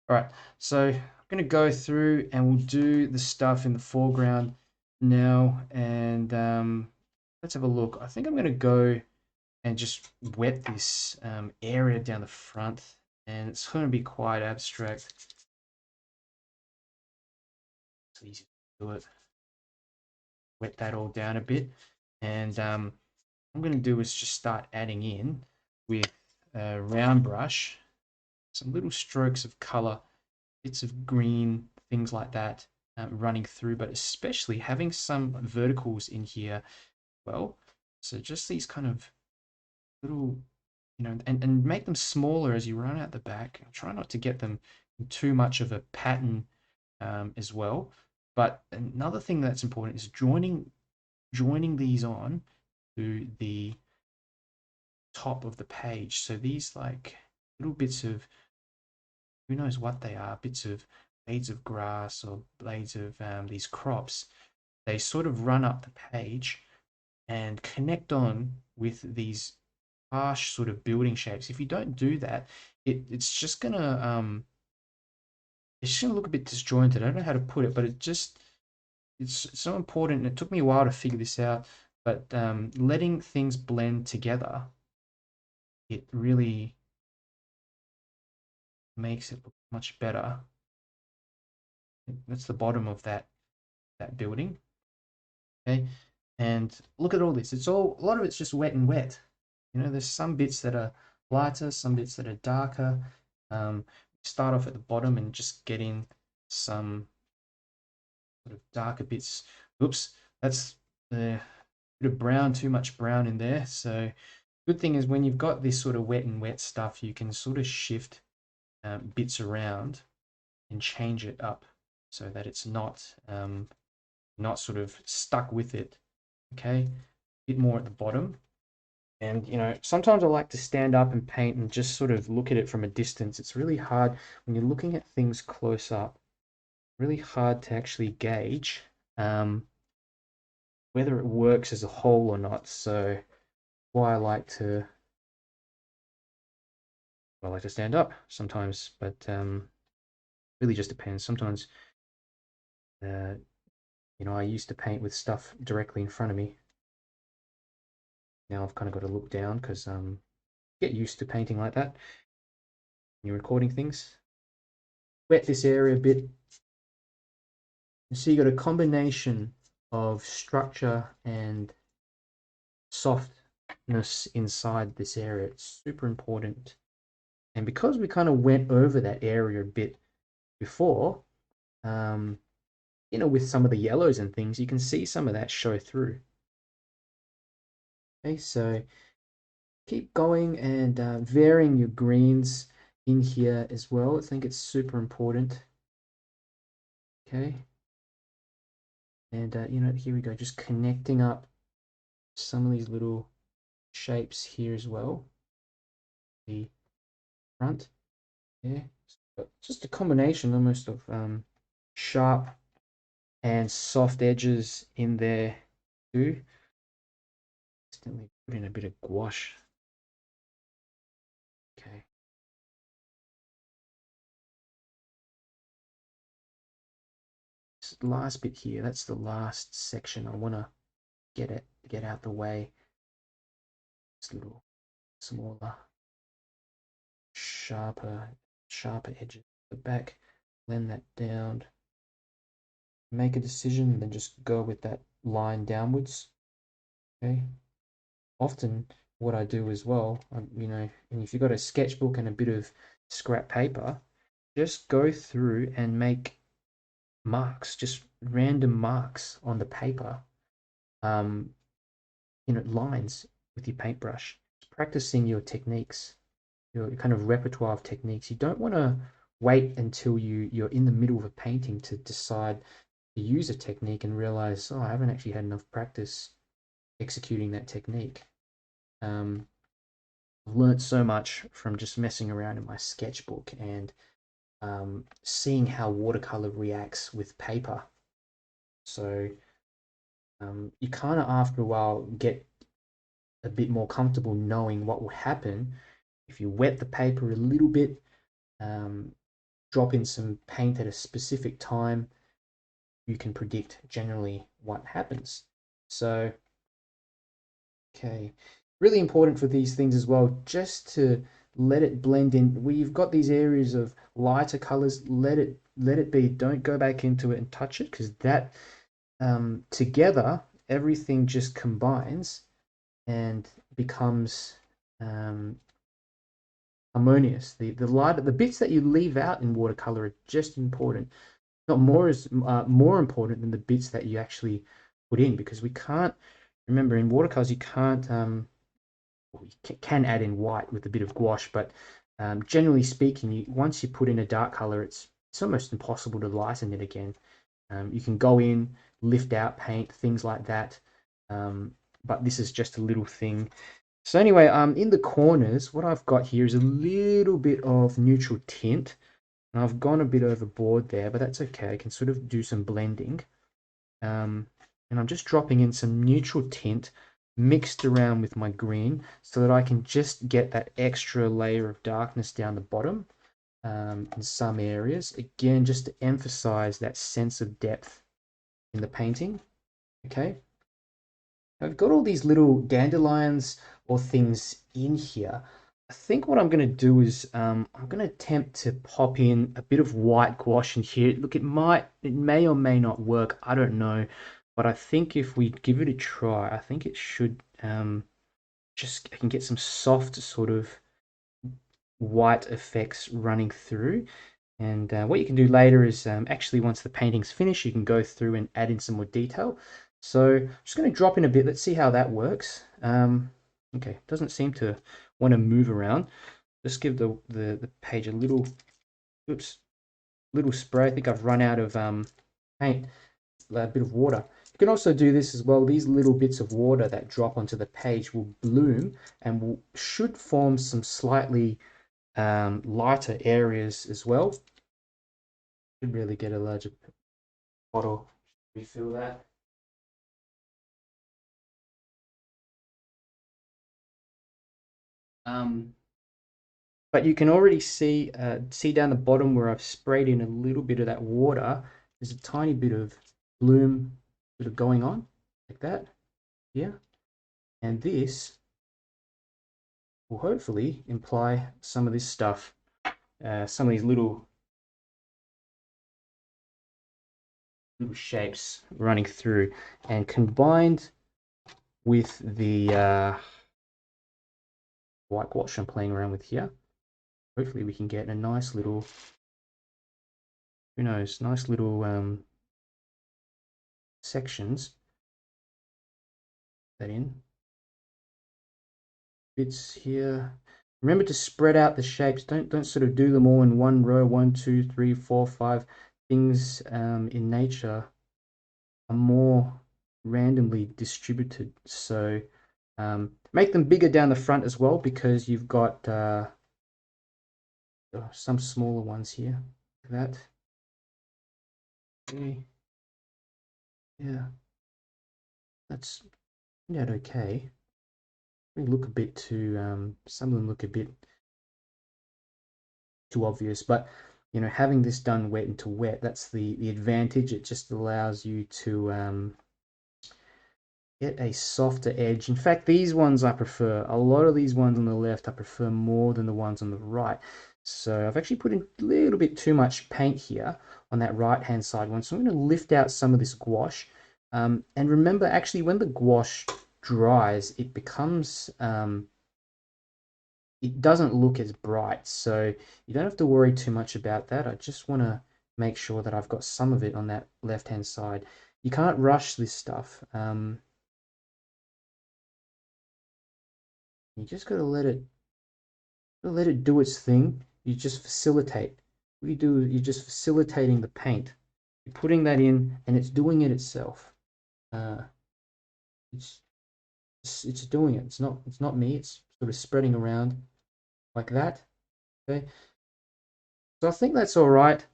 All right, so I'm going to go through and we'll do the stuff in the foreground now, and let's have a look. I think I'm going to go and just wet this area down the front, and it's going to be quite abstract. It's easy to do it. Wet that all down a bit, and what I'm going to do is just start adding in with a round brush some little strokes of color, bits of green, things like that running through, but especially having some verticals in here. Well, so just these kind of little, you know, and make them smaller as you run out the back. Try not to get them too much of a pattern as well. But another thing that's important is joining these on to the top of the page. So these like little bits of, who knows what they are, bits of blades of grass or blades of these crops, they sort of run up the page and connect on with these harsh sort of building shapes. If you don't do that, it's just gonna look a bit disjointed. I don't know how to put it, but it's so important. And it took me a while to figure this out, but letting things blend together, it really makes it look much better. That's the bottom of that building. Okay, and look at all this. It's all, a lot of it's just wet and wet. You know, there's some bits that are lighter, some bits that are darker. Start off at the bottom and just get in some sort of darker bits. Oops, that's the bit of brown, too much brown in there. So good thing is when you've got this sort of wet and wet stuff, you can sort of shift bits around and change it up so that it's not sort of stuck with it. Okay, a bit more at the bottom. And you know, sometimes I like to stand up and paint and just sort of look at it from a distance. It's really hard when you're looking at things close up, really hard to actually gauge whether it works as a whole or not. So why I like to stand up sometimes, but really just depends. Sometimes you know, I used to paint with stuff directly in front of me. Now I've kind of got to look down because get used to painting like that when you're recording things. Wet this area a bit. You see, you got a combination of structure and softness inside this area. It's super important. And because we kind of went over that area a bit before, you know, with some of the yellows and things, you can see some of that show through. Okay, so keep going and varying your greens in here as well. I think it's super important. Okay. And, you know, here we go, just connecting up some of these little shapes here as well. The front, yeah. So just a combination almost of sharp and soft edges in there too. Instantly put in a bit of gouache. Okay. This last bit here, that's the last section. I want to get out the way. This little smaller, sharper edges at the back. Blend that down. Make a decision and then just go with that line downwards. Okay. Often what I do as well, you know, and if you've got a sketchbook and a bit of scrap paper, just go through and make marks, just random marks on the paper, you know, lines with your paintbrush. Just practicing your techniques, your kind of repertoire of techniques. You don't want to wait until you're in the middle of a painting to decide to use a technique and realize, oh, I haven't actually had enough practice executing that technique. I've learned so much from just messing around in my sketchbook and seeing how watercolor reacts with paper. So you kind of after a while get a bit more comfortable knowing what will happen if you wet the paper a little bit, um, drop in some paint at a specific time. You can predict generally what happens. So, okay, really important for these things as well, just to let it blend in. Where you've got these areas of lighter colors, let it be. Don't go back into it and touch it, because that together everything just combines and becomes harmonious. The bits that you leave out in watercolor are just important. Not more is more important than the bits that you actually put in, because we can't remember in watercolors you can't well, you can add in white with a bit of gouache, but generally speaking, once you put in a dark color, it's almost impossible to lighten it again. You can go in, lift out paint, things like that, but this is just a little thing. So anyway, in the corners, what I've got here is a little bit of neutral tint, and I've gone a bit overboard there, but that's okay. I can sort of do some blending, and I'm just dropping in some neutral tint mixed around with my green so that I can just get that extra layer of darkness down the bottom in some areas. Again, just to emphasize that sense of depth in the painting. Okay, I've got all these little dandelions or things in here. I think what I'm going to do is I'm going to attempt to pop in a bit of white gouache in here. Look, it may or may not work. I don't know. But I think if we give it a try, I think it should I can get some soft sort of white effects running through. And what you can do later is actually once the painting's finished, you can go through and add in some more detail. So I'm just going to drop in a bit. Let's see how that works. Okay, doesn't seem to want to move around. Just give the page a little, little spray. I think I've run out of paint, a bit of water. You can also do this as well. These little bits of water that drop onto the page will bloom and should form some slightly lighter areas as well. Should really get a larger bottle. Refill that. But you can already see down the bottom where I've sprayed in a little bit of that water. There's a tiny bit of bloom sort of going on like that. Yeah, and this will hopefully imply some of this stuff, some of these little shapes running through, and combined with the white gouache I'm playing around with here, hopefully we can get a nice little, who knows, nice little sections. That in bits here. Remember to spread out the shapes. Don't sort of do them all in one row. 1, 2, 3, 4, 5. Things in nature are more randomly distributed. So make them bigger down the front as well, because you've got some smaller ones here. Like that. Okay. Yeah, that's okay. They look a bit too. Some of them look a bit too obvious, but you know, having this done wet into wet, that's the advantage. It just allows you to get a softer edge. In fact, these ones I prefer. A lot of these ones on the left I prefer more than the ones on the right. So I've actually put in a little bit too much paint here on that right hand side one. So I'm going to lift out some of this gouache. And remember, actually, when the gouache dries, it becomes it doesn't look as bright, so you don't have to worry too much about that. I just want to make sure that I've got some of it on that left hand side. You can't rush this stuff. You just got to let it do its thing. You just facilitate. What you do, you're just facilitating the paint. You're putting that in, and it's doing it itself. It's doing it. It's not me. It's sort of spreading around like that. Okay, so I think that's all right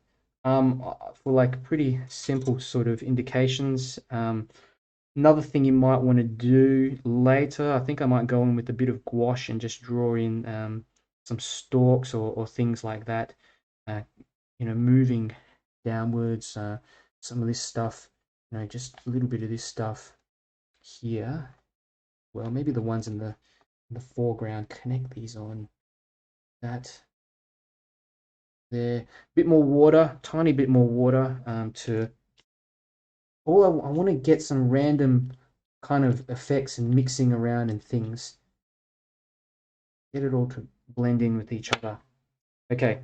for like pretty simple sort of indications. Another thing you might want to do later, I think I might go in with a bit of gouache and just draw in some stalks or things like that. Moving downwards, some of this stuff, just a little bit of this stuff here. Well, maybe the ones in the foreground, connect these on that there. Bit more water, tiny bit more water to. I want to get some random kind of effects and mixing around and things. Get it all to blend in with each other. Okay.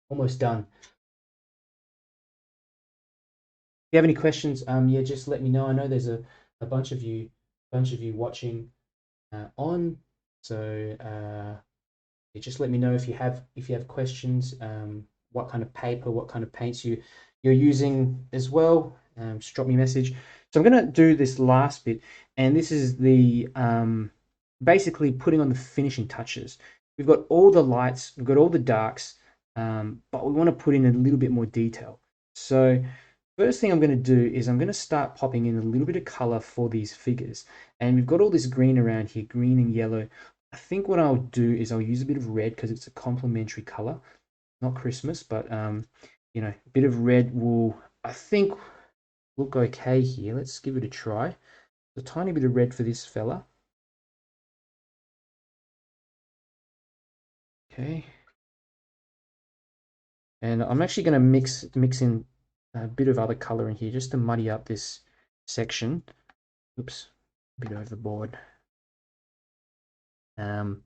Almost done. If you have any questions, yeah, just let me know. I know there's a bunch of you watching on, so yeah, just let me know if you have questions. What kind of paper, what kind of paints you're using as well. Just drop me a message. So I'm going to do this last bit, and this is the basically putting on the finishing touches. We've got all the lights, we've got all the darks, but we want to put in a little bit more detail. So first thing I'm going to do is I'm going to start popping in a little bit of color for these figures. And we've got all this green around here, green and yellow. I think what I'll do is I'll use a bit of red because it's a complementary color. Not Christmas, but a bit of red will, I think, look okay here. Let's give it a try. A tiny bit of red for this fella. Okay. And I'm actually going to mix in a bit of other color in here just to muddy up this section. Oops, a bit overboard. And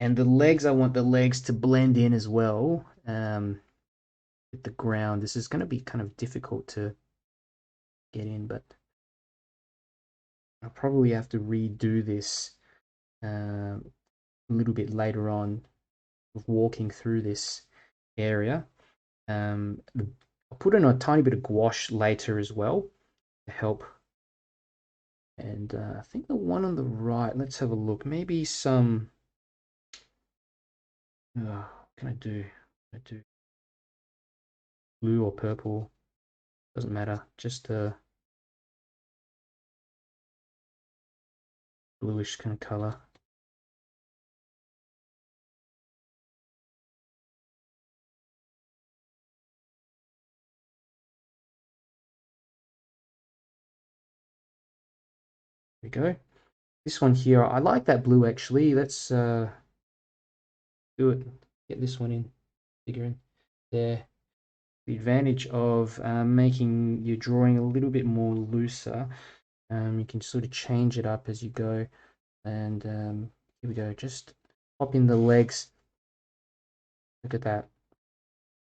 the legs, I want the legs to blend in as well with the ground. This is going to be kind of difficult to get in, but I'll probably have to redo this a little bit later on, walking through this area. I'll put in a tiny bit of gouache later as well to help. And I think the one on the right, let's have a look. Maybe some. What can I do? Blue or purple? Doesn't matter. Just a bluish kind of color. There we go. This one here, I like that blue actually. Let's do it. Get this one in, figure in there. The advantage of making your drawing a little bit more looser, you can sort of change it up as you go. And here we go. Just pop in the legs. Look at that.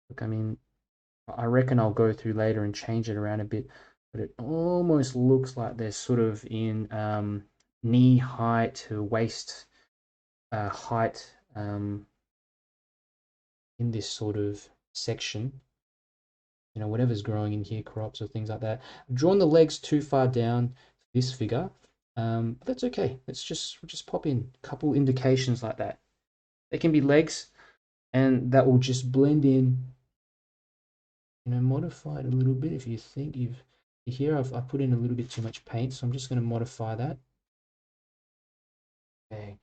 Look, I mean, I reckon I'll go through later and change it around a bit, but it almost looks like they're sort of in knee height to waist height in this sort of section. Whatever's growing in here, crops or things like that. I've drawn the legs too far down this figure, but that's okay. Let's just pop in a couple indications like that. They can be legs, and that will just blend in. Modify it a little bit if you think here I've put in a little bit too much paint, so I'm just going to modify that. Okay.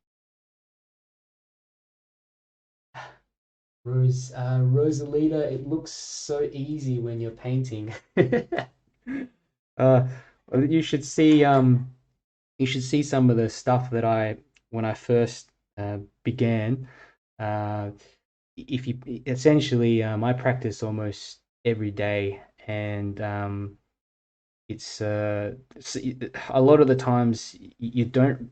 𝗪𝗘𝗙𝗑𝗓𝗓, it looks so easy when you're painting. You should see some of the stuff that when I first began. If you essentially I practice almost every day, and it's a lot of the times you don't,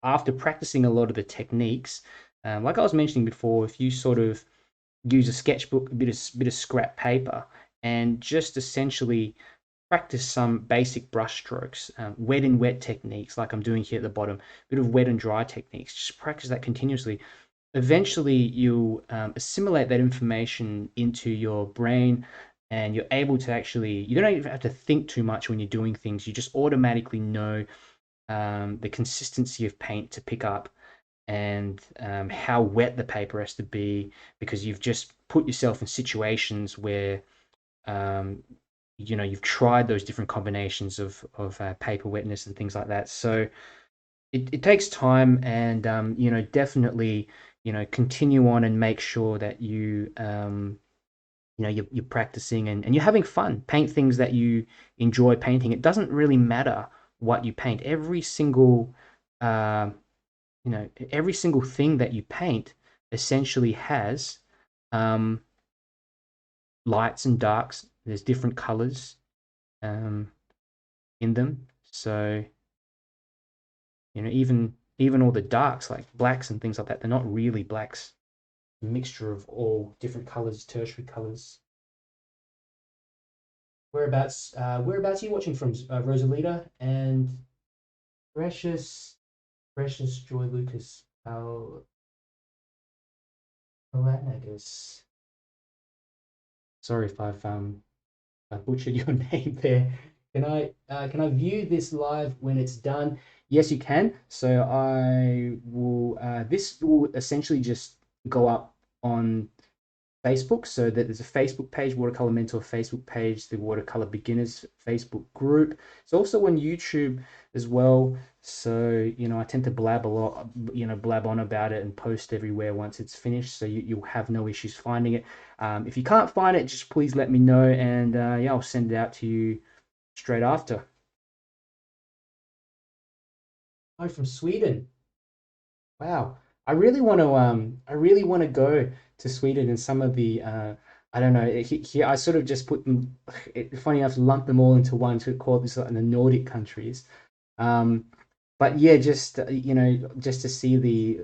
after practicing a lot of the techniques, like I was mentioning before, if you sort of use a sketchbook, a bit of scrap paper, and just essentially practice some basic brush strokes, wet and wet techniques like I'm doing here at the bottom, a bit of wet and dry techniques, just practice that continuously. Eventually you'll assimilate that information into your brain, and you're able to actually, you don't even have to think too much when you're doing things. You just automatically know the consistency of paint to pick up, and how wet the paper has to be, because you've just put yourself in situations where um, you've tried those different combinations of paper wetness and things like that. So it takes time, and definitely continue on and make sure that you're practicing, and you're having fun. Paint things that you enjoy painting. It doesn't really matter what you paint. Uh, every single thing that you paint essentially has um, lights and darks. There's different colors um, in them. So even all the darks, like blacks and things like that, they're not really blacks. A mixture of all different colors, tertiary colors. Whereabouts are you watching from, Rosalita and Precious Joy Lucas Palatinagis? Sorry if I butchered your name there. Can I view this live when it's done? Yes, you can. So I will. This will essentially just go up on Facebook, so that there's a Facebook page, Watercolor Mentor Facebook page, the Watercolor Beginners Facebook group. It's also on YouTube as well. So, I tend to blab a lot, blab on about it and post everywhere once it's finished. So you'll have no issues finding it. If you can't find it, just please let me know, and yeah, I'll send it out to you straight after. Oh, from Sweden. Wow. I really want to go to Sweden, and some of the I don't know, here I sort of just put them, funny enough, lump them all into one to call this like the Nordic countries. Um, but yeah, just just to see the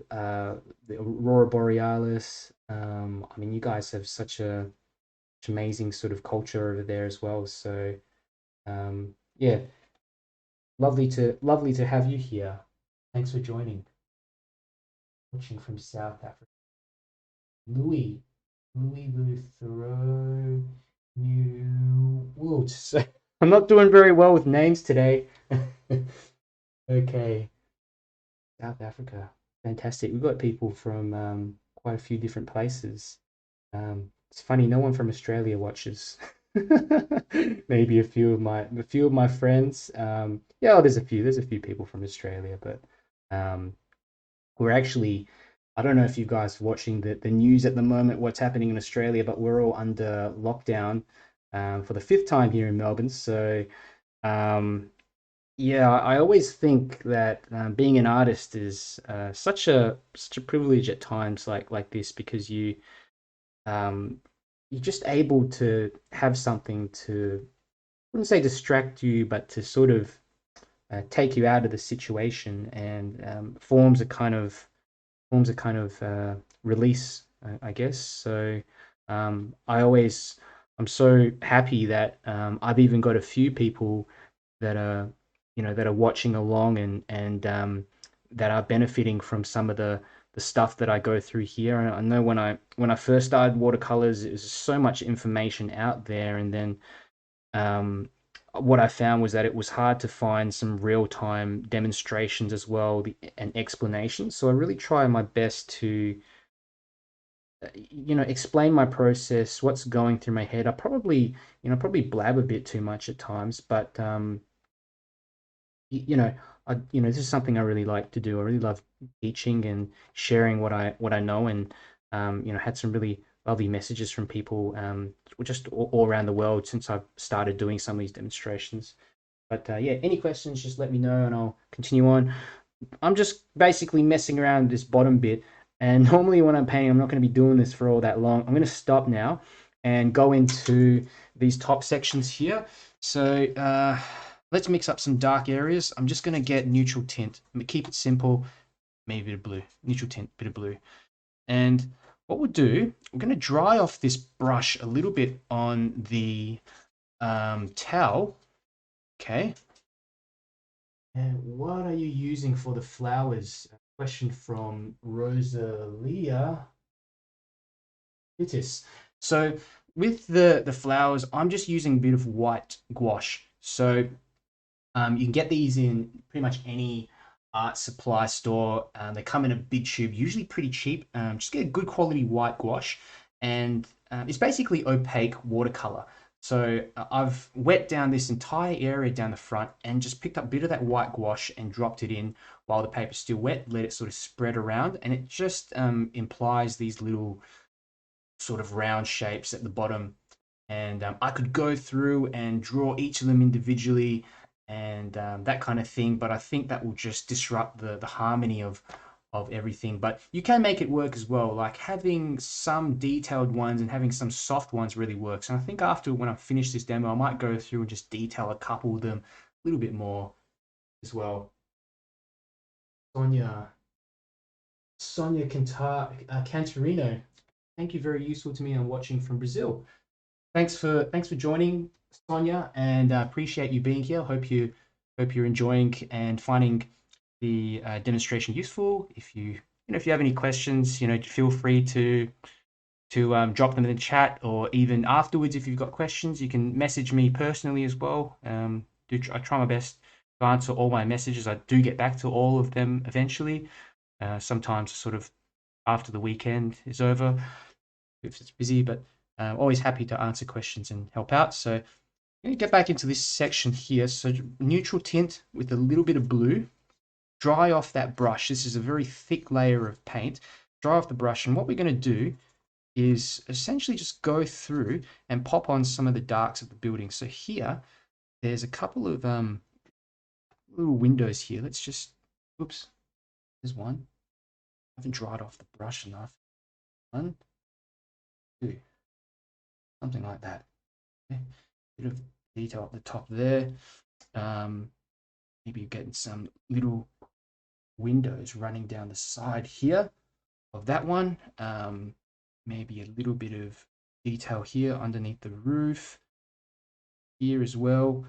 Aurora Borealis. I mean, you guys have such amazing sort of culture over there as well. So yeah, lovely to have you here. Thanks for joining. Watching from South Africa. Louis, Louis Thoreau, New Woods. I'm not doing very well with names today. Okay, South Africa. Fantastic. We've got people from quite a few different places. It's funny, no one from Australia watches. Maybe a few of my friends. Yeah, oh, there's a few people from Australia, but um, we're actually, I don't know if you guys are watching the news at the moment, what's happening in Australia, but we're all under lockdown for the fifth time here in Melbourne. So, um, yeah, I always think that being an artist is such a privilege at times like this, because um, you're just able to have something to, I wouldn't say distract you, but to sort of take you out of the situation, and forms a kind of release, I guess. So I always, I'm so happy that I've even got a few people that are, that are watching along, and that are benefiting from some of the stuff that I go through here. And I know when I first started watercolors, it was so much information out there, and then um, what I found was that it was hard to find some real time demonstrations as well, and explanations. So I really try my best to, explain my process, what's going through my head. I probably blab a bit too much at times, but you know, this is something I really like to do. I really love teaching and sharing what I know, and had some really lovely messages from people, just all around the world since I've started doing some of these demonstrations. But yeah, any questions, just let me know, and I'll continue on. I'm just basically messing around this bottom bit, and normally when I'm painting, I'm not going to be doing this for all that long. I'm going to stop now and go into these top sections here. So let's mix up some dark areas. I'm just going to get neutral tint. Keep it simple, maybe a bit of blue. Neutral tint, bit of blue. And what we'll do, we're going to dry off this brush a little bit on the towel. Okay. And what are you using for the flowers? A question from Rosalia. It is. So with the flowers, I'm just using a bit of white gouache. So you can get these in pretty much any art supply store. They come in a big tube, usually pretty cheap. Just get a good quality white gouache, and it's basically opaque watercolor. So I've wet down this entire area down the front and just picked up a bit of that white gouache and dropped it in while the paper's still wet, let it sort of spread around, and it just implies these little sort of round shapes at the bottom. And I could go through and draw each of them individually and that kind of thing, but I think that will just disrupt the harmony of everything. But you can make it work as well. Like having some detailed ones and having some soft ones really works. And I think after when I finish this demo, I might go through and just detail a couple of them a little bit more as well. Sonia, Cantarino, thank you. Very useful to me. I'm watching from Brazil. Thanks for joining, Sonia, and appreciate you being here. Hope you're enjoying and finding the demonstration useful. If you if you have any questions, feel free to drop them in the chat, or even afterwards if you've got questions, you can message me personally as well. I try my best to answer all my messages. I do get back to all of them eventually. Sometimes sort of after the weekend is over if it's busy, but always happy to answer questions and help out. So I'm going to get back into this section here. So neutral tint with a little bit of blue. Dry off that brush. This is a very thick layer of paint. Dry off the brush, and what we're going to do is essentially just go through and pop on some of the darks of the building. So here, there's a couple of little windows here. Let's just, oops, there's one. I haven't dried off the brush enough. 1, 2, something like that. Okay. Bit of detail at the top there. Maybe you're getting some little windows running down the side here of that one. Maybe a little bit of detail here underneath the roof. Here as well.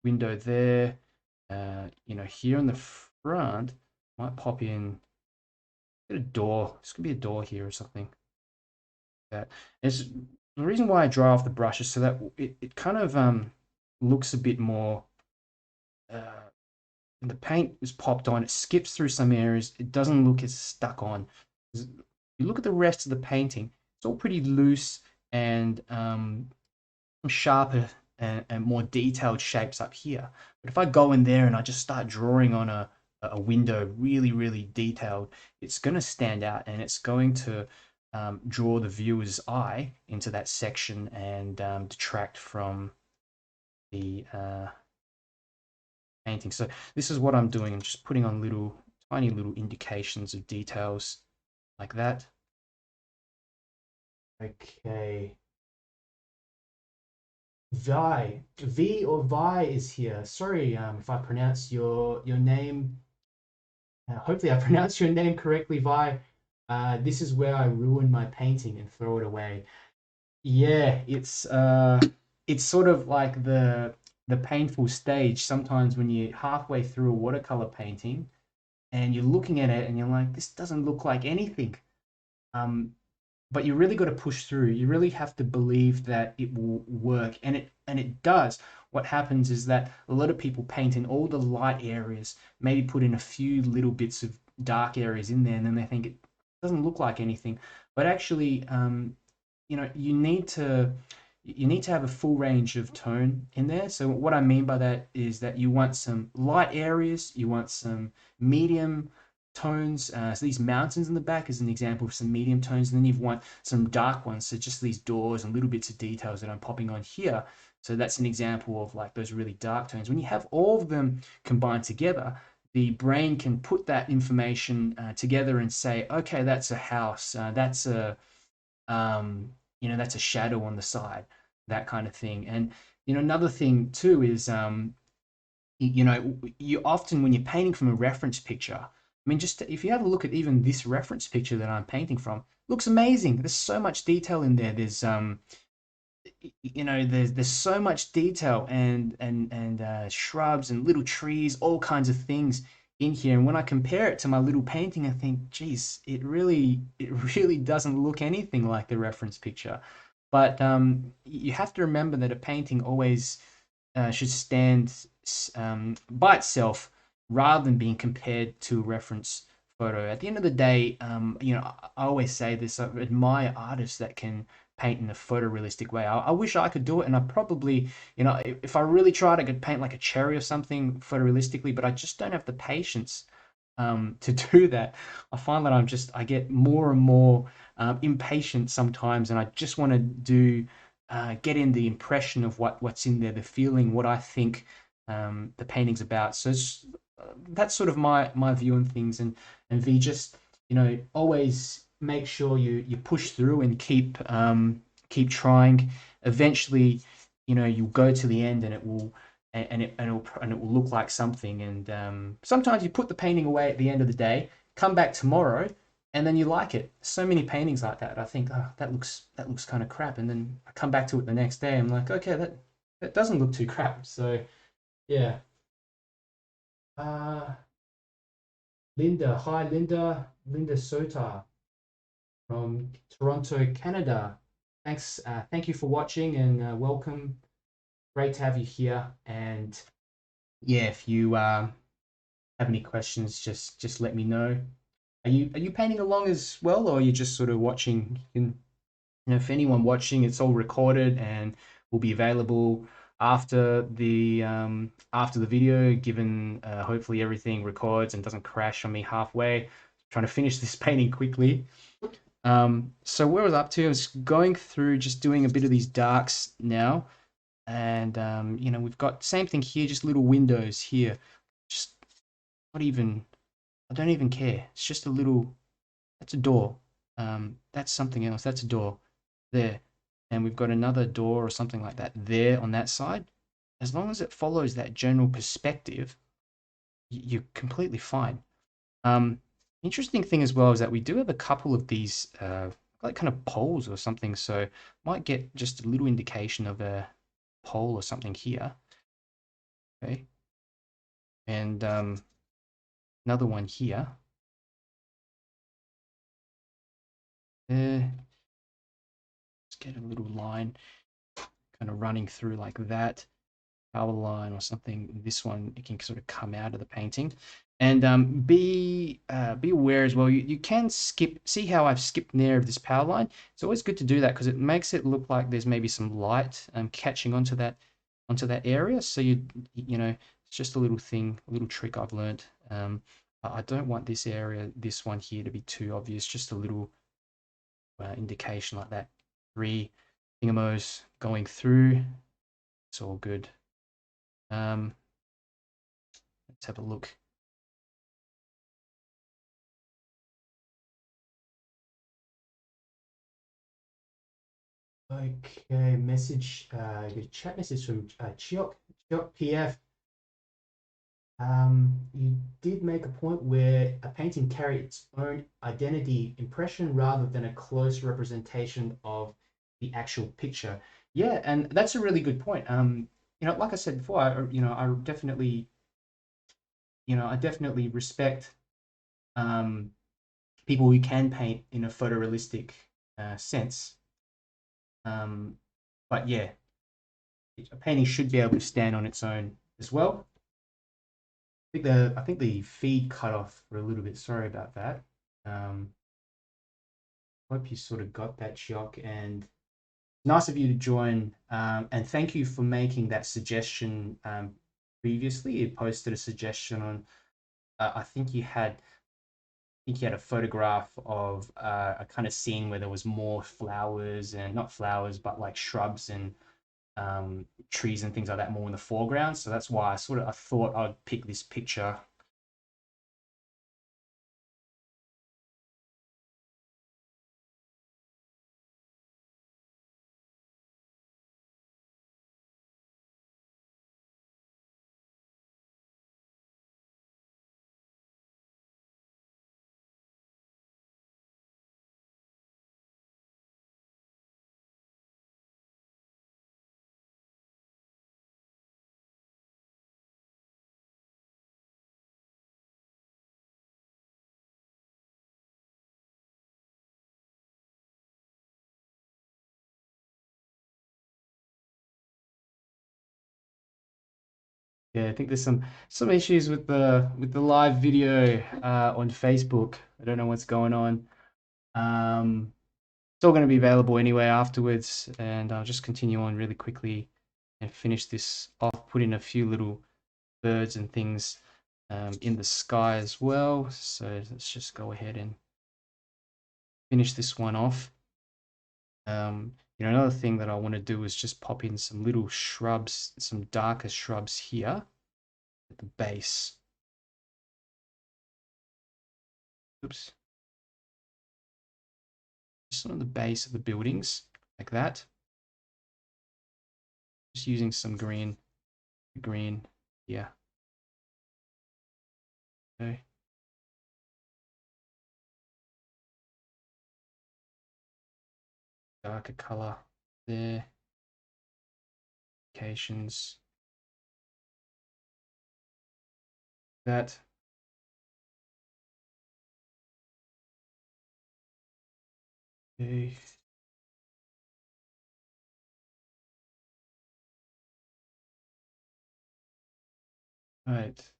Window there. Here in the front, might pop in a door. This could be a door here or something. That is the reason why I dry off the brush, is so that it kind of looks a bit more. The paint is popped on. It skips through some areas. It doesn't look as stuck on. You look at the rest of the painting. It's all pretty loose and sharper and more detailed shapes up here. But if I go in there and I just start drawing on a window really detailed, it's going to stand out, and it's going to draw the viewer's eye into that section and detract from the painting. So this is what I'm doing. I'm just putting on tiny little indications of details like that. Okay. V or Vi is here. Sorry if I pronounce your name. Hopefully I pronounced your name correctly, Vi. This is where I ruin my painting and throw it away. Yeah, it's sort of like the painful stage sometimes when you're halfway through a watercolor painting and you're looking at it and you're like, this doesn't look like anything. But you really got to push through. You really have to believe that it will work, and it does. What happens is that a lot of people paint in all the light areas, maybe put in a few little bits of dark areas in there, and then they think it doesn't look like anything. But actually, you need to have a full range of tone in there. So what I mean by that is that you want some light areas, you want some medium tones. So these mountains in the back is an example of some medium tones, and then you want some dark ones. So just these doors and little bits of details that I'm popping on here. So that's an example of like those really dark tones. When you have all of them combined together, the brain can put that information together and say, okay, that's a house. That's a that's a shadow on the side, that kind of thing. And another thing too is you often, when you're painting from a reference picture, I mean, just if you have a look at even this reference picture that I'm painting from, looks amazing. There's so much detail in there. There's there's so much detail and shrubs and little trees, all kinds of things in here, and when I compare it to my little painting, I think, geez, it really doesn't look anything like the reference picture. But you have to remember that a painting always should stand by itself rather than being compared to a reference photo. At the end of the day, I always say this: I admire artists that can paint in a photorealistic way. I wish I could do it, and I probably, if I really tried, I could paint like a cherry or something photorealistically, but I just don't have the patience to do that. I find that I get more and more impatient sometimes, and I just want to get in the impression of what's in there, the feeling, what I think the painting's about. So that's sort of my view on things. And V, just always make sure you push through and keep trying. Eventually, you'll go to the end, and it will look like something. And sometimes you put the painting away at the end of the day, come back tomorrow, and then you like it. So many paintings like that. I think, oh, that looks kind of crap, and then I come back to it the next day. I'm like, okay, that doesn't look too crap. So yeah. Uh, Linda, hi Linda Sota from Toronto, Canada. Thank you for watching, and welcome. Great to have you here. And yeah, if you have any questions, just let me know. Are you painting along as well, or are you just sort of watching? If anyone watching, it's all recorded and will be available after the video, given hopefully everything records and doesn't crash on me halfway. Trying to finish this painting quickly. So where I was up to, I was going through just doing a bit of these darks now, and we've got same thing here, just little windows here. Just not even, I don't even care. It's just a little, that's a door. That's something else. That's a door there. And we've got another door or something like that there on that side. As long as it follows that general perspective, you're completely fine. Um, Interesting thing as well is that we do have a couple of these like kind of poles or something, so might get just a little indication of a pole or something here. Okay, and another one here. Let's get a little line kind of running through like that. Power line or something. This one, it can sort of come out of the painting. And be aware as well. You can skip. See how I've skipped near of this power line. It's always good to do that because it makes it look like there's maybe some light catching onto that area. So it's just a little thing, a little trick I've learned. I don't want this area, this one here, to be too obvious. Just a little indication like that. 3 thingamos going through. It's all good. Let's have a look. Okay, your chat message from 𝗪𝗙𝗙𝗢𝗡. You did make a point where a painting carried its own identity impression rather than a close representation of the actual picture. Yeah, and that's a really good point. Like I said before, I definitely respect people who can paint in a photorealistic sense. But yeah, a painting should be able to stand on its own as well. I think the feed cut off for a little bit. Sorry about that. Hope you sort of got that, shock, and nice of you to join. And thank you for making that suggestion previously. You posted a suggestion on. I think you had a photograph of a kind of scene where there was more flowers, and not flowers, but like shrubs and trees and things like that more in the foreground. So that's why I thought I'd pick this picture. Yeah, I think there's some issues with the live video on Facebook. I don't know what's going on. It's all going to be available anyway afterwards, and I'll just continue on really quickly and finish this off. Put in a few little birds and things in the sky as well. So let's just go ahead and finish this one off. Another thing that I want to do is just pop in some little shrubs, some darker shrubs here at the base. Oops. Just on the base of the buildings, like that. Just using some green here. Okay. Darker color there. Locations. That. Okay. All right.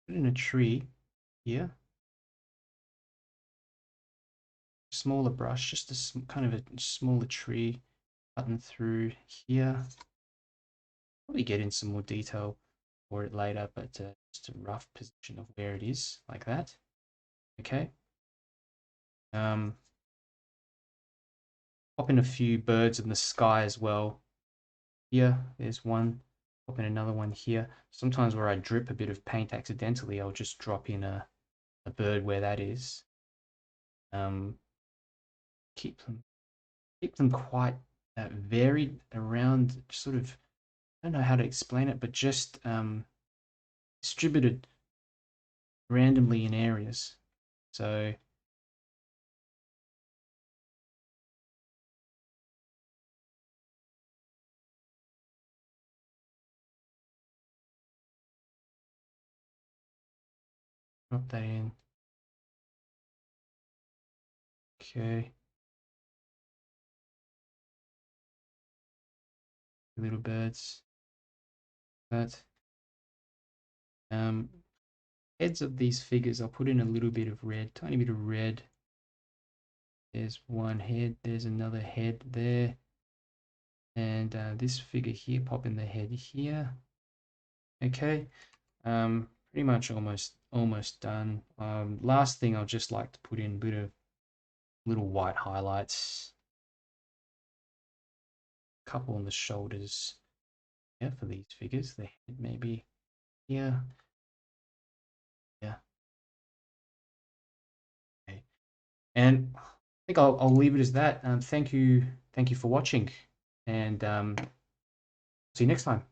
Put in a tree here. Smaller brush, just a kind of a smaller tree button through here. Probably get in some more detail for it later, but just a rough position of where it is, like that. Okay. Pop in a few birds in the sky as well. Here, there's one. Pop in another one here. Sometimes where I drip a bit of paint accidentally, I'll just drop in a bird where that is. Keep them quite varied around, sort of, I don't know how to explain it, but just distributed randomly in areas. So drop that in. Okay. Little birds. That. Heads of these figures, I'll put in a little bit of red, tiny bit of red. There's one head, there's another head there. And this figure here, pop in the head here. Okay. Pretty much almost done. Last thing, I'll just like to put in a bit of little white highlights. A couple on the shoulders. Yeah, for these figures. The head maybe here. Yeah. Okay. And I think I'll leave it as that. Thank you for watching, and see you next time.